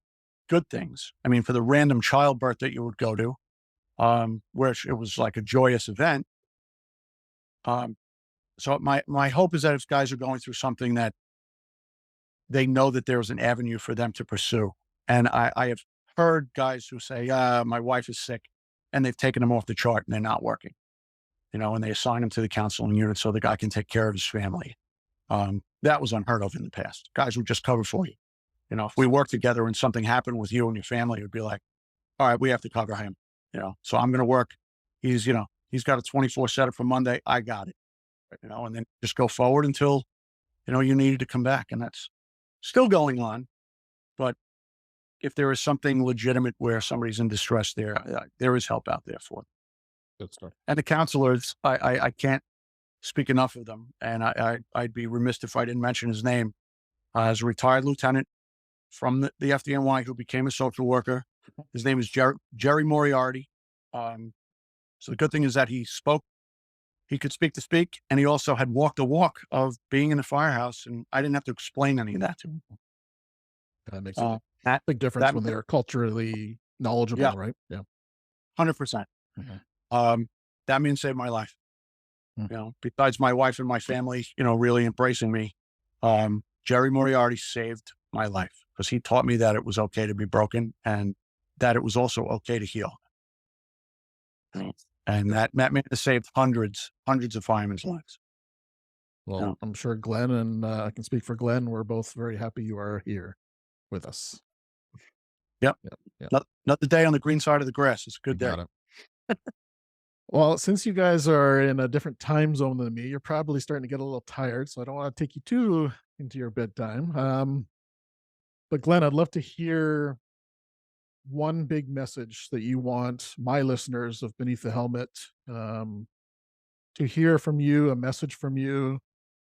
good things. I mean, for the random childbirth that you would go to, where it was like a joyous event. So my hope is that if guys are going through something, that they know that there's an avenue for them to pursue. And I have heard guys who say, my wife is sick, and they've taken them off the chart and they're not working, and they assign them to the counseling unit so the guy can take care of his family. That was unheard of in the past. Guys would just cover for you. If we worked together and something happened with you and your family, it would be like, all right, we have to cover him, so I'm going to work. He's got a 24 setup for Monday. I got it, and then just go forward until, you needed to come back. And that's still going on. But if there is something legitimate where somebody's in distress, there is help out there for them. Good stuff. And the counselors, I can't speak enough of them. And I'd be remiss if I didn't mention his name. As a retired lieutenant from the FDNY who became a social worker. His name is Jerry Moriarty. So the good thing is that he He could speak to speak, and he also had walked the walk of being in the firehouse, and I didn't have to explain any of that to him. That makes a That big difference that when they're culturally knowledgeable, yeah, right? Yeah. 100%. Mhm. That man saved my life. Mm. Besides my wife and my family, really embracing me, Jerry Moriarty saved my life because he taught me that it was okay to be broken and that it was also okay to heal. And that man has saved hundreds of firemen's lives. Well, I'm sure Glenn and I can speak for Glenn. We're both very happy you are here with us. Yep. Yep. Another day on the green side of the grass. It's a good day. Got it. Well, since you guys are in a different time zone than me, you're probably starting to get a little tired, so I don't want to take you too into your bedtime. But Glenn, I'd love to hear one big message that you want my listeners of Beneath the Helmet to hear from you, a message from you,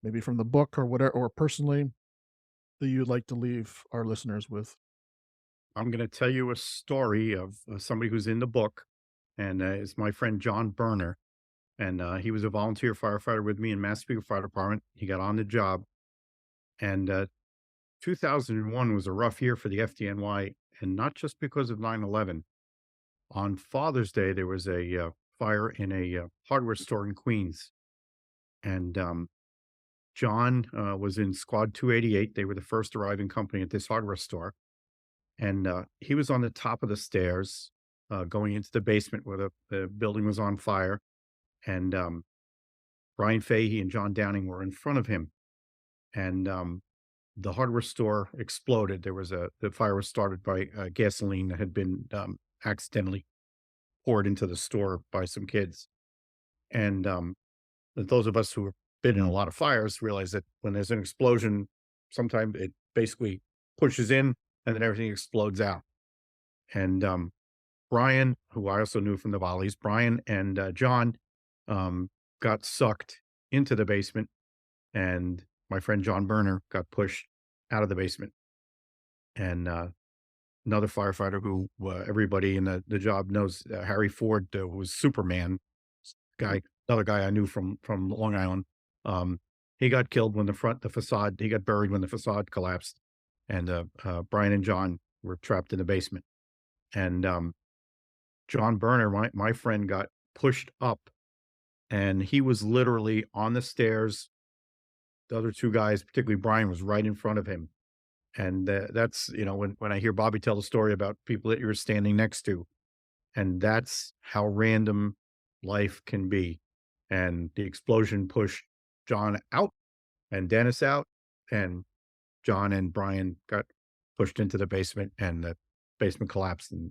maybe from the book or whatever, or personally, that you'd like to leave our listeners with. I'm going to tell you a story of somebody who's in the book, and it's my friend John Berner. And he was a volunteer firefighter with me in Massapequa Fire Department. He got on the job, and 2001 was a rough year for the FDNY, and not just because of 9/11. On Father's Day, there was a fire in a hardware store in Queens, and John was in Squad 288. They were the first arriving company at this hardware store, and he was on the top of the stairs going into the basement where the building was on fire, and Brian Fahey and John Downing were in front of him, and the hardware store exploded. The fire was started by gasoline that had been accidentally poured into the store by some kids. And those of us who have been in a lot of fires realize that when there's an explosion, sometimes it basically pushes in and then everything explodes out. And Brian, who I also knew from the volleys, Brian and John got sucked into the basement, and my friend John Berner got pushed out of the basement. And another firefighter who everybody in the job knows, Harry Ford, who was Superman guy, another guy I knew from Long Island. He got killed when he got buried when the facade collapsed, and Brian and John were trapped in the basement. And John Berner, my friend, got pushed up, and he was literally on the stairs. The other two guys, particularly Brian, was right in front of him. And that's, when I hear Bobby tell the story about people that you're standing next to, and that's how random life can be. And the explosion pushed John out and Dennis out, and John and Brian got pushed into the basement, and the basement collapsed, and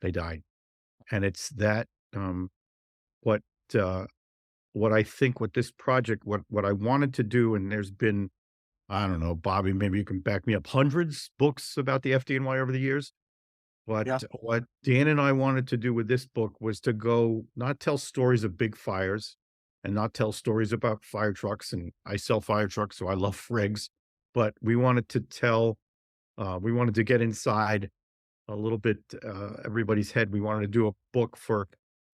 they died. And it's that what I think with this project, what I wanted to do, and there's been, I don't know, Bobby, maybe you can back me up, hundreds books about the FDNY over the years. But Yeah. what Dan and I wanted to do with this book was to go not tell stories of big fires and not tell stories about fire trucks. And I sell fire trucks, so I love frigs. But we wanted to get inside a little bit everybody's head. We wanted to do a book for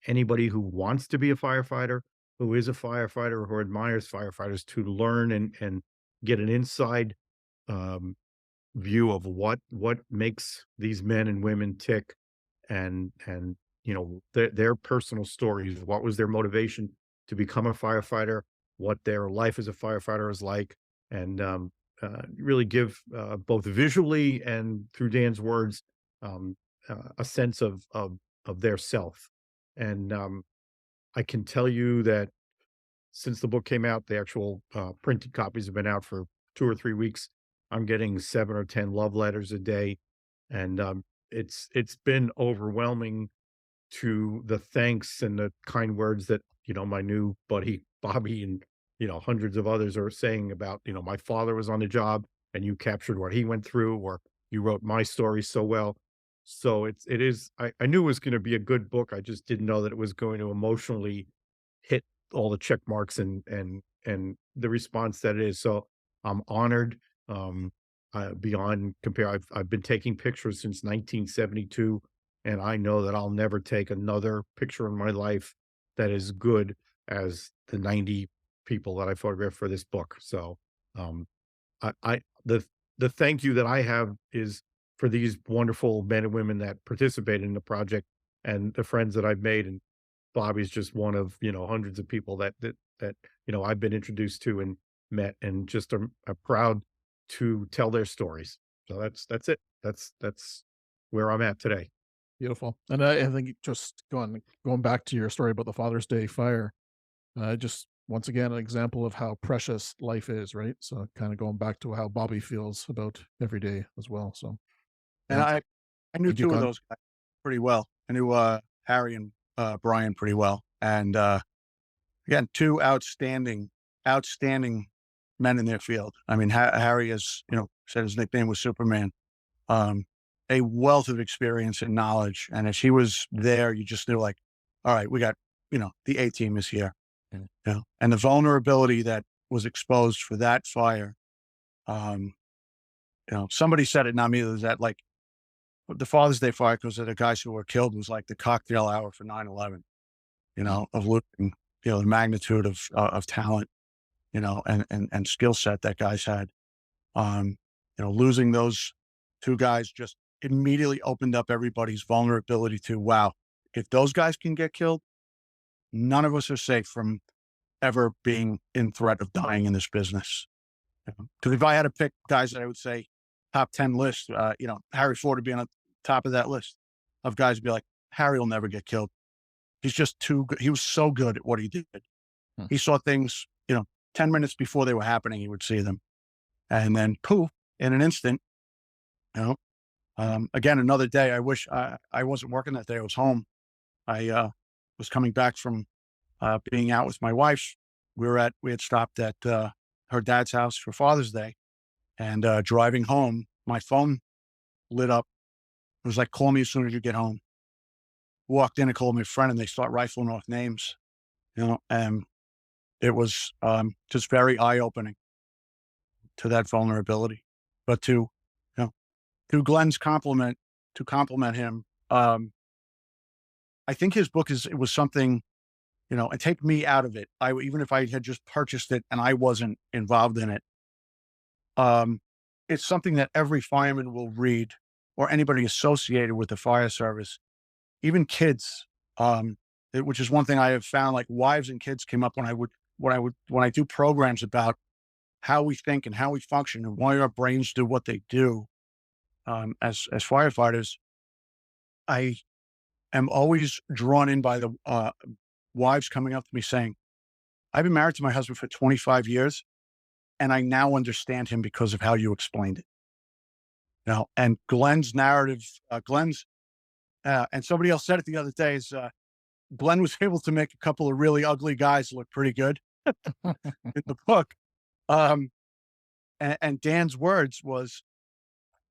anybody who wants to be a firefighter, who is a firefighter, who admires firefighters, to learn and get an inside view of what makes these men and women tick, and their personal stories. What was their motivation to become a firefighter? What their life as a firefighter is like, and really give both visually and through Dan's words a sense of their self. And I can tell you that since the book came out, the actual printed copies have been out for 2 or 3 weeks. I'm getting 7 or 10 love letters a day, and it's been overwhelming, to the thanks and the kind words that my new buddy Bobby and hundreds of others are saying about, my father was on the job and you captured what he went through, or you wrote my story so well. So it is. I knew it was going to be a good book. I just didn't know that it was going to emotionally hit all the check marks and the response that it is. So I'm honored, beyond compare. I've been taking pictures since 1972, and I know that I'll never take another picture in my life that is good as the 90 people that I photographed for this book. So, the thank you that I have is for these wonderful men and women that participated in the project and the friends that I've made. And Bobby's just one of, hundreds of people that, I've been introduced to and met, and just are proud to tell their stories. So that's it. That's where I'm at today. Beautiful. And I think just going back to your story about the Father's Day fire, just once again, an example of how precious life is, right? So kind of going back to how Bobby feels about every day as well. So And yeah, I knew thank you, two of Con. those guys pretty well. I knew Harry and Brian pretty well. And again, two outstanding men in their field. I mean, Harry, as said, his nickname was Superman. Um, a wealth of experience and knowledge. And as he was there, you just knew, like, all right, we got, the A team is here. And the vulnerability that was exposed for that fire. Somebody said it, not me, was that, like, the Father's Day fire, because of the guys who were killed, was like the cocktail hour for 9/11, of looking, the magnitude of talent, and skill set that guys had. Losing those two guys just immediately opened up everybody's vulnerability to, wow, if those guys can get killed, none of us are safe from ever being in threat of dying in this business. Because if I had to pick guys that I would say top 10 list, Harry Ford would be on the top of that list of guys who'd be like, Harry will never get killed. He's just too good. He was so good at what he did. He saw things, 10 minutes before they were happening, he would see them. And then poof, in an instant, again, another day. I wish I wasn't working that day. I was home. I was coming back from being out with my wife. We had stopped at her dad's house for Father's Day, and driving home, my phone lit up. It was like, call me as soon as you get home. Walked in and called my friend, and they start rifling off names, and it was just very eye-opening to that vulnerability. But to Glenn's compliment, to compliment him, I think his book it was something, and take me out of it. Even if I had just purchased it and I wasn't involved in it, it's something that every fireman will read, or anybody associated with the fire service, even kids, which is one thing I have found, like wives and kids came up when I do programs about how we think and how we function and why our brains do what they do. As firefighters, I am always drawn in by the wives coming up to me saying, I've been married to my husband for 25 years, and I now understand him because of how you explained it. And Glenn's narrative, and somebody else said it the other day, is Glenn was able to make a couple of really ugly guys look pretty good in the book. And Dan's words was,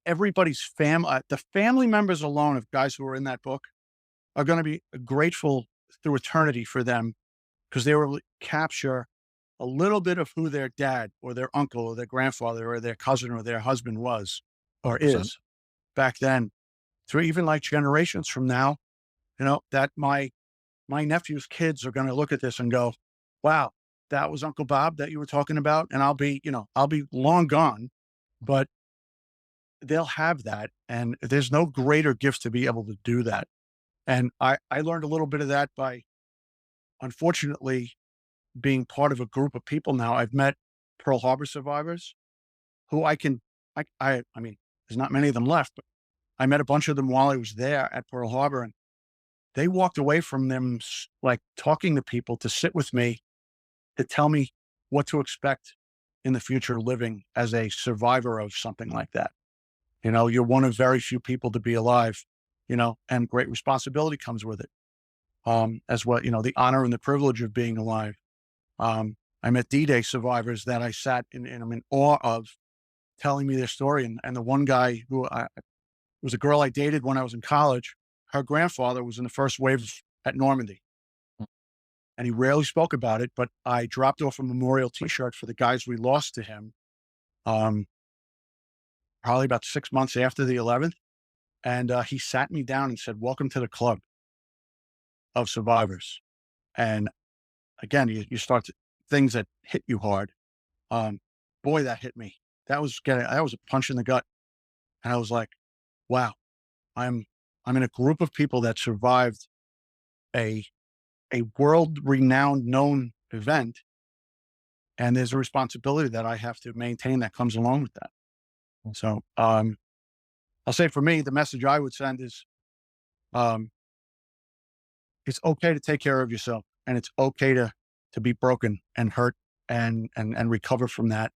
everybody's the family members alone of guys who are in that book are going to be grateful through eternity for them, because they will capture a little bit of who their dad or their uncle or their grandfather or their cousin or their husband was or 100%. is back then, through even like generations from now, that my nephew's kids are going to look at this and go, wow, that was Uncle Bob that you were talking about. And I'll be long gone, but they'll have that. And there's no greater gift to be able to do that. And I learned a little bit of that by, unfortunately, being part of a group of people now. I've met Pearl Harbor survivors who I mean, there's not many of them left, but I met a bunch of them while I was there at Pearl Harbor, and they walked away from them, like, talking to people to sit with me, to tell me what to expect in the future living as a survivor of something like that. You're one of very few people to be alive, and great responsibility comes with it. As well, the honor and the privilege of being alive. I met D-Day survivors that I sat and I'm in awe of, telling me their story. And the one guy who was a girl I dated when I was in college, her grandfather was in the first wave at Normandy. And he rarely spoke about it, but I dropped off a memorial T-shirt for the guys we lost to him, probably about 6 months after the 11th. And he sat me down and said, welcome to the club of survivors. And again, you start to, things that hit you hard. Boy, that hit me. That was a punch in the gut. And I was like, wow, I'm in a group of people that survived a world renowned known event. And there's a responsibility that I have to maintain that comes along with that. So, I'll say for me, the message I would send is, it's okay to take care of yourself, and it's okay to be broken and hurt and recover from that.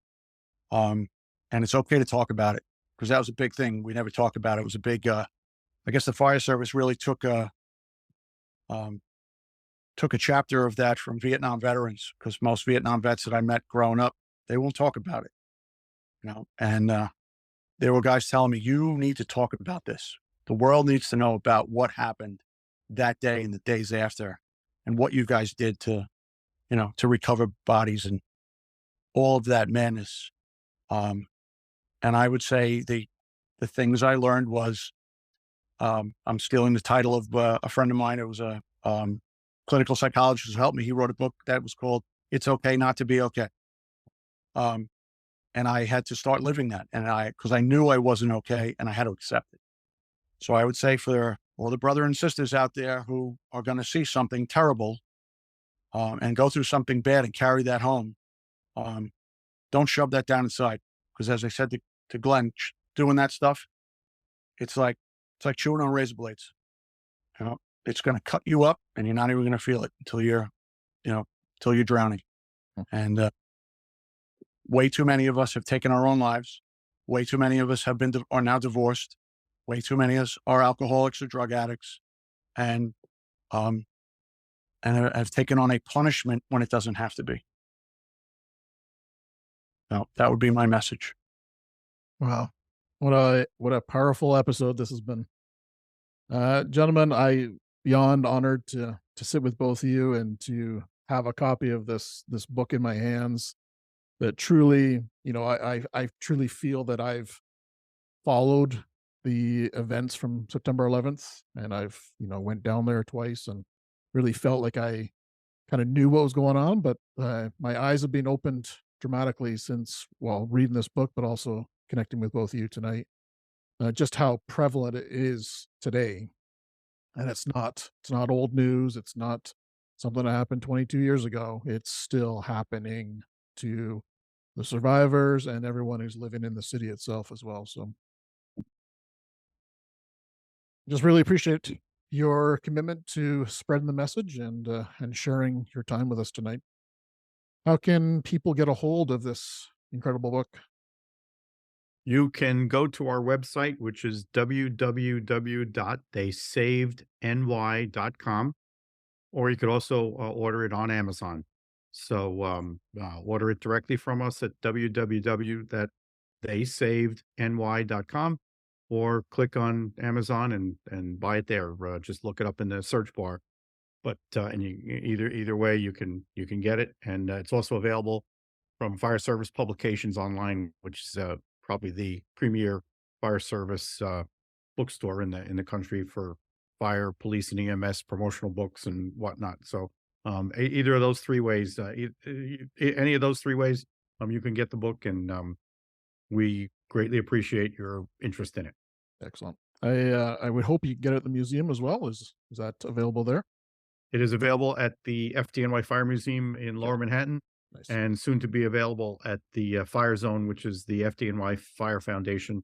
And it's okay to talk about it, because that was a big thing. We never talked about it. It was a big, I guess the fire service really took a chapter of that from Vietnam veterans, because most Vietnam vets that I met growing up, they won't talk about it, and, there were guys telling me, you need to talk about this. The world needs to know about what happened that day and the days after, and what you guys did to, to recover bodies and all of that madness. And I would say the things I learned was, I'm stealing the title of a friend of mine. It was a clinical psychologist who helped me. He wrote a book that was called "It's Okay Not to Be Okay." And I had to start living that, because I knew I wasn't okay, and I had to accept it. So I would say for all the brother and sisters out there who are going to see something terrible, and go through something bad and carry that home, don't shove that down inside. Because as I said to Glenn, doing that stuff, it's like chewing on razor blades. It's going to cut you up, and you're not even going to feel it until you're drowning. And way too many of us have taken our own lives. Way too many of us are now divorced. Way too many of us are alcoholics or drug addicts, and have taken on a punishment when it doesn't have to be. No, that would be my message. Wow. What a powerful episode this has been. Gentlemen, I beyond honored to sit with both of you and to have a copy of this book in my hands that truly, I truly feel that I've followed the events from September 11th, and I've, went down there twice and really felt like I kind of knew what was going on, but my eyes have been opened dramatically since, reading this book, but also connecting with both of you tonight. Just how prevalent it is today. And it's not old news. It's not something that happened 22 years ago. It's still happening to the survivors and everyone who's living in the city itself as well. So just really appreciate your commitment to spreading the message and sharing your time with us tonight. How can people get a hold of this incredible book? You can go to our website, which is www.theysavedny.com, or you could also order it on Amazon. So order it directly from us at www.theysavedny.com, or click on Amazon and buy it there. Just look it up in the search bar. But and either way, you can get it, and it's also available from Fire Service Publications online, which is probably the premier fire service bookstore in the country for fire, police, and EMS promotional books and whatnot. So either of those three ways, any of those three ways, you can get the book, and we greatly appreciate your interest in it. Excellent. I would hope you get it at the museum as well. Is that available there? It is available at the FDNY Fire Museum in Lower Manhattan. Nice. And soon to be available at the Fire Zone, which is the FDNY Fire Foundation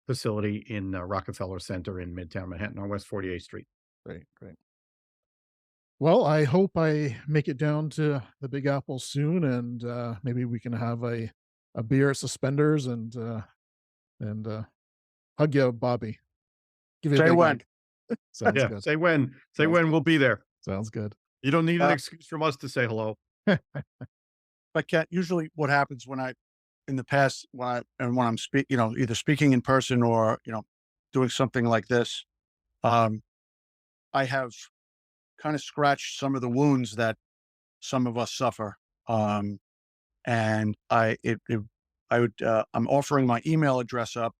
facility in Rockefeller Center in Midtown Manhattan on West 48th Street. Great. Well, I hope I make it down to the Big Apple soon, and maybe we can have a beer at Suspenders and hug you, Bobby. Give you a Say big when. hug. Sounds Yeah, good. say when. Say when we'll be there. Sounds good. You don't need an excuse from us to say hello. But Ken, usually what happens when in the past, when I'm either speaking in person or, doing something like this, I have kind of scratched some of the wounds that some of us suffer. And I'm offering my email address up.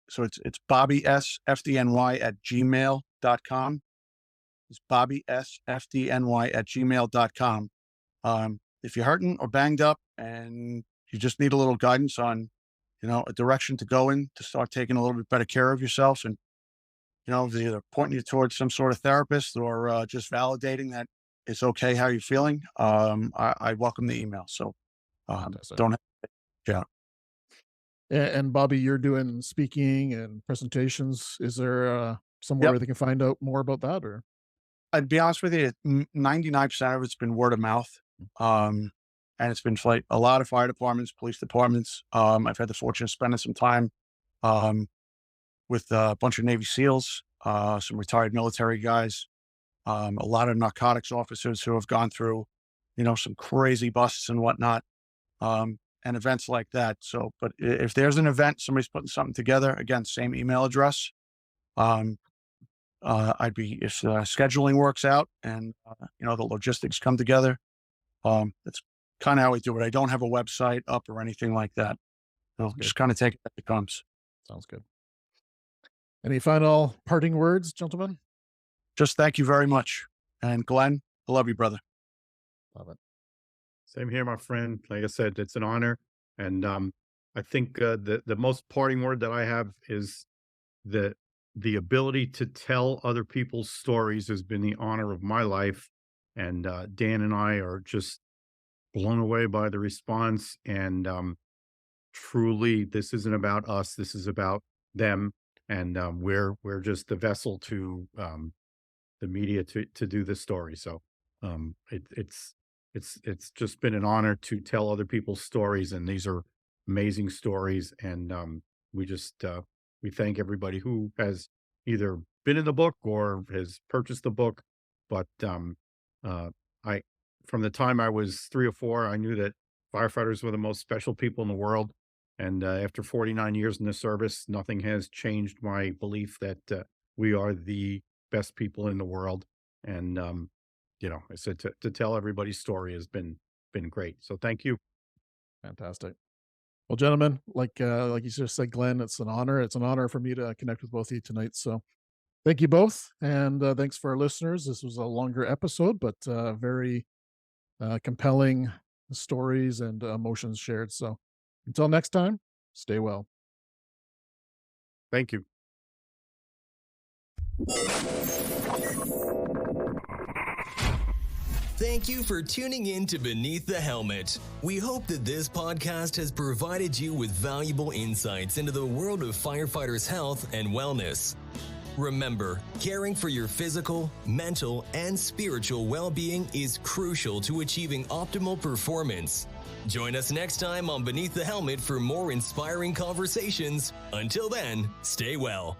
So it's Bobby S. FDNY @gmail.com. It's Bobby S. FDNY@gmail.com. If you're hurting or banged up and you just need a little guidance on, a direction to go in to start taking a little bit better care of yourself, and, either pointing you towards some sort of therapist or just validating that it's okay how you're feeling, I welcome the email. So Fantastic. don't yeah. And Bobby, you're doing speaking and presentations. Is there somewhere Yep. where they can find out more about that? Or I'd be honest with you, 99% of it's been word of mouth. And it's been like a lot of fire departments, police departments. I've had the fortune of spending some time with a bunch of Navy SEALs, some retired military guys, a lot of narcotics officers who have gone through, some crazy busts and whatnot, and events like that. So, but if there's an event, somebody's putting something together, again, same email address. If scheduling works out and, the logistics come together, that's kind of how we do it. I don't have a website up or anything like that. So just kind of take it as it comes. sounds good. Any final parting words, gentlemen? Just thank you very much. And Glenn, I love you, brother. Love it. Same here, my friend. Like I said, it's an honor. And I think the most parting word that I have is the ability to tell other people's stories has been the honor of my life. And Dan and I are just blown away by the response. And truly, this isn't about us. This is about them. And we're just the vessel to the media to do this story. So it's just been an honor to tell other people's stories. And these are amazing stories. And we thank everybody who has either been in the book or has purchased the book. But from the time I was 3 or 4, I knew that firefighters were the most special people in the world. And after 49 years in the service, nothing has changed my belief that we are the best people in the world. And, I said to tell everybody's story has been great. So thank you. Fantastic. Well, gentlemen, like you just said, Glenn, it's an honor. It's an honor for me to connect with both of you tonight. So thank you both. And thanks for our listeners. This was a longer episode, but very compelling stories and emotions shared. So until next time, stay well. Thank you. Thank you for tuning in to Beneath the Helmet. We hope that this podcast has provided you with valuable insights into the world of firefighters' health and wellness. Remember, caring for your physical, mental, and spiritual well-being is crucial to achieving optimal performance. Join us next time on Beneath the Helmet for more inspiring conversations. Until then, stay well.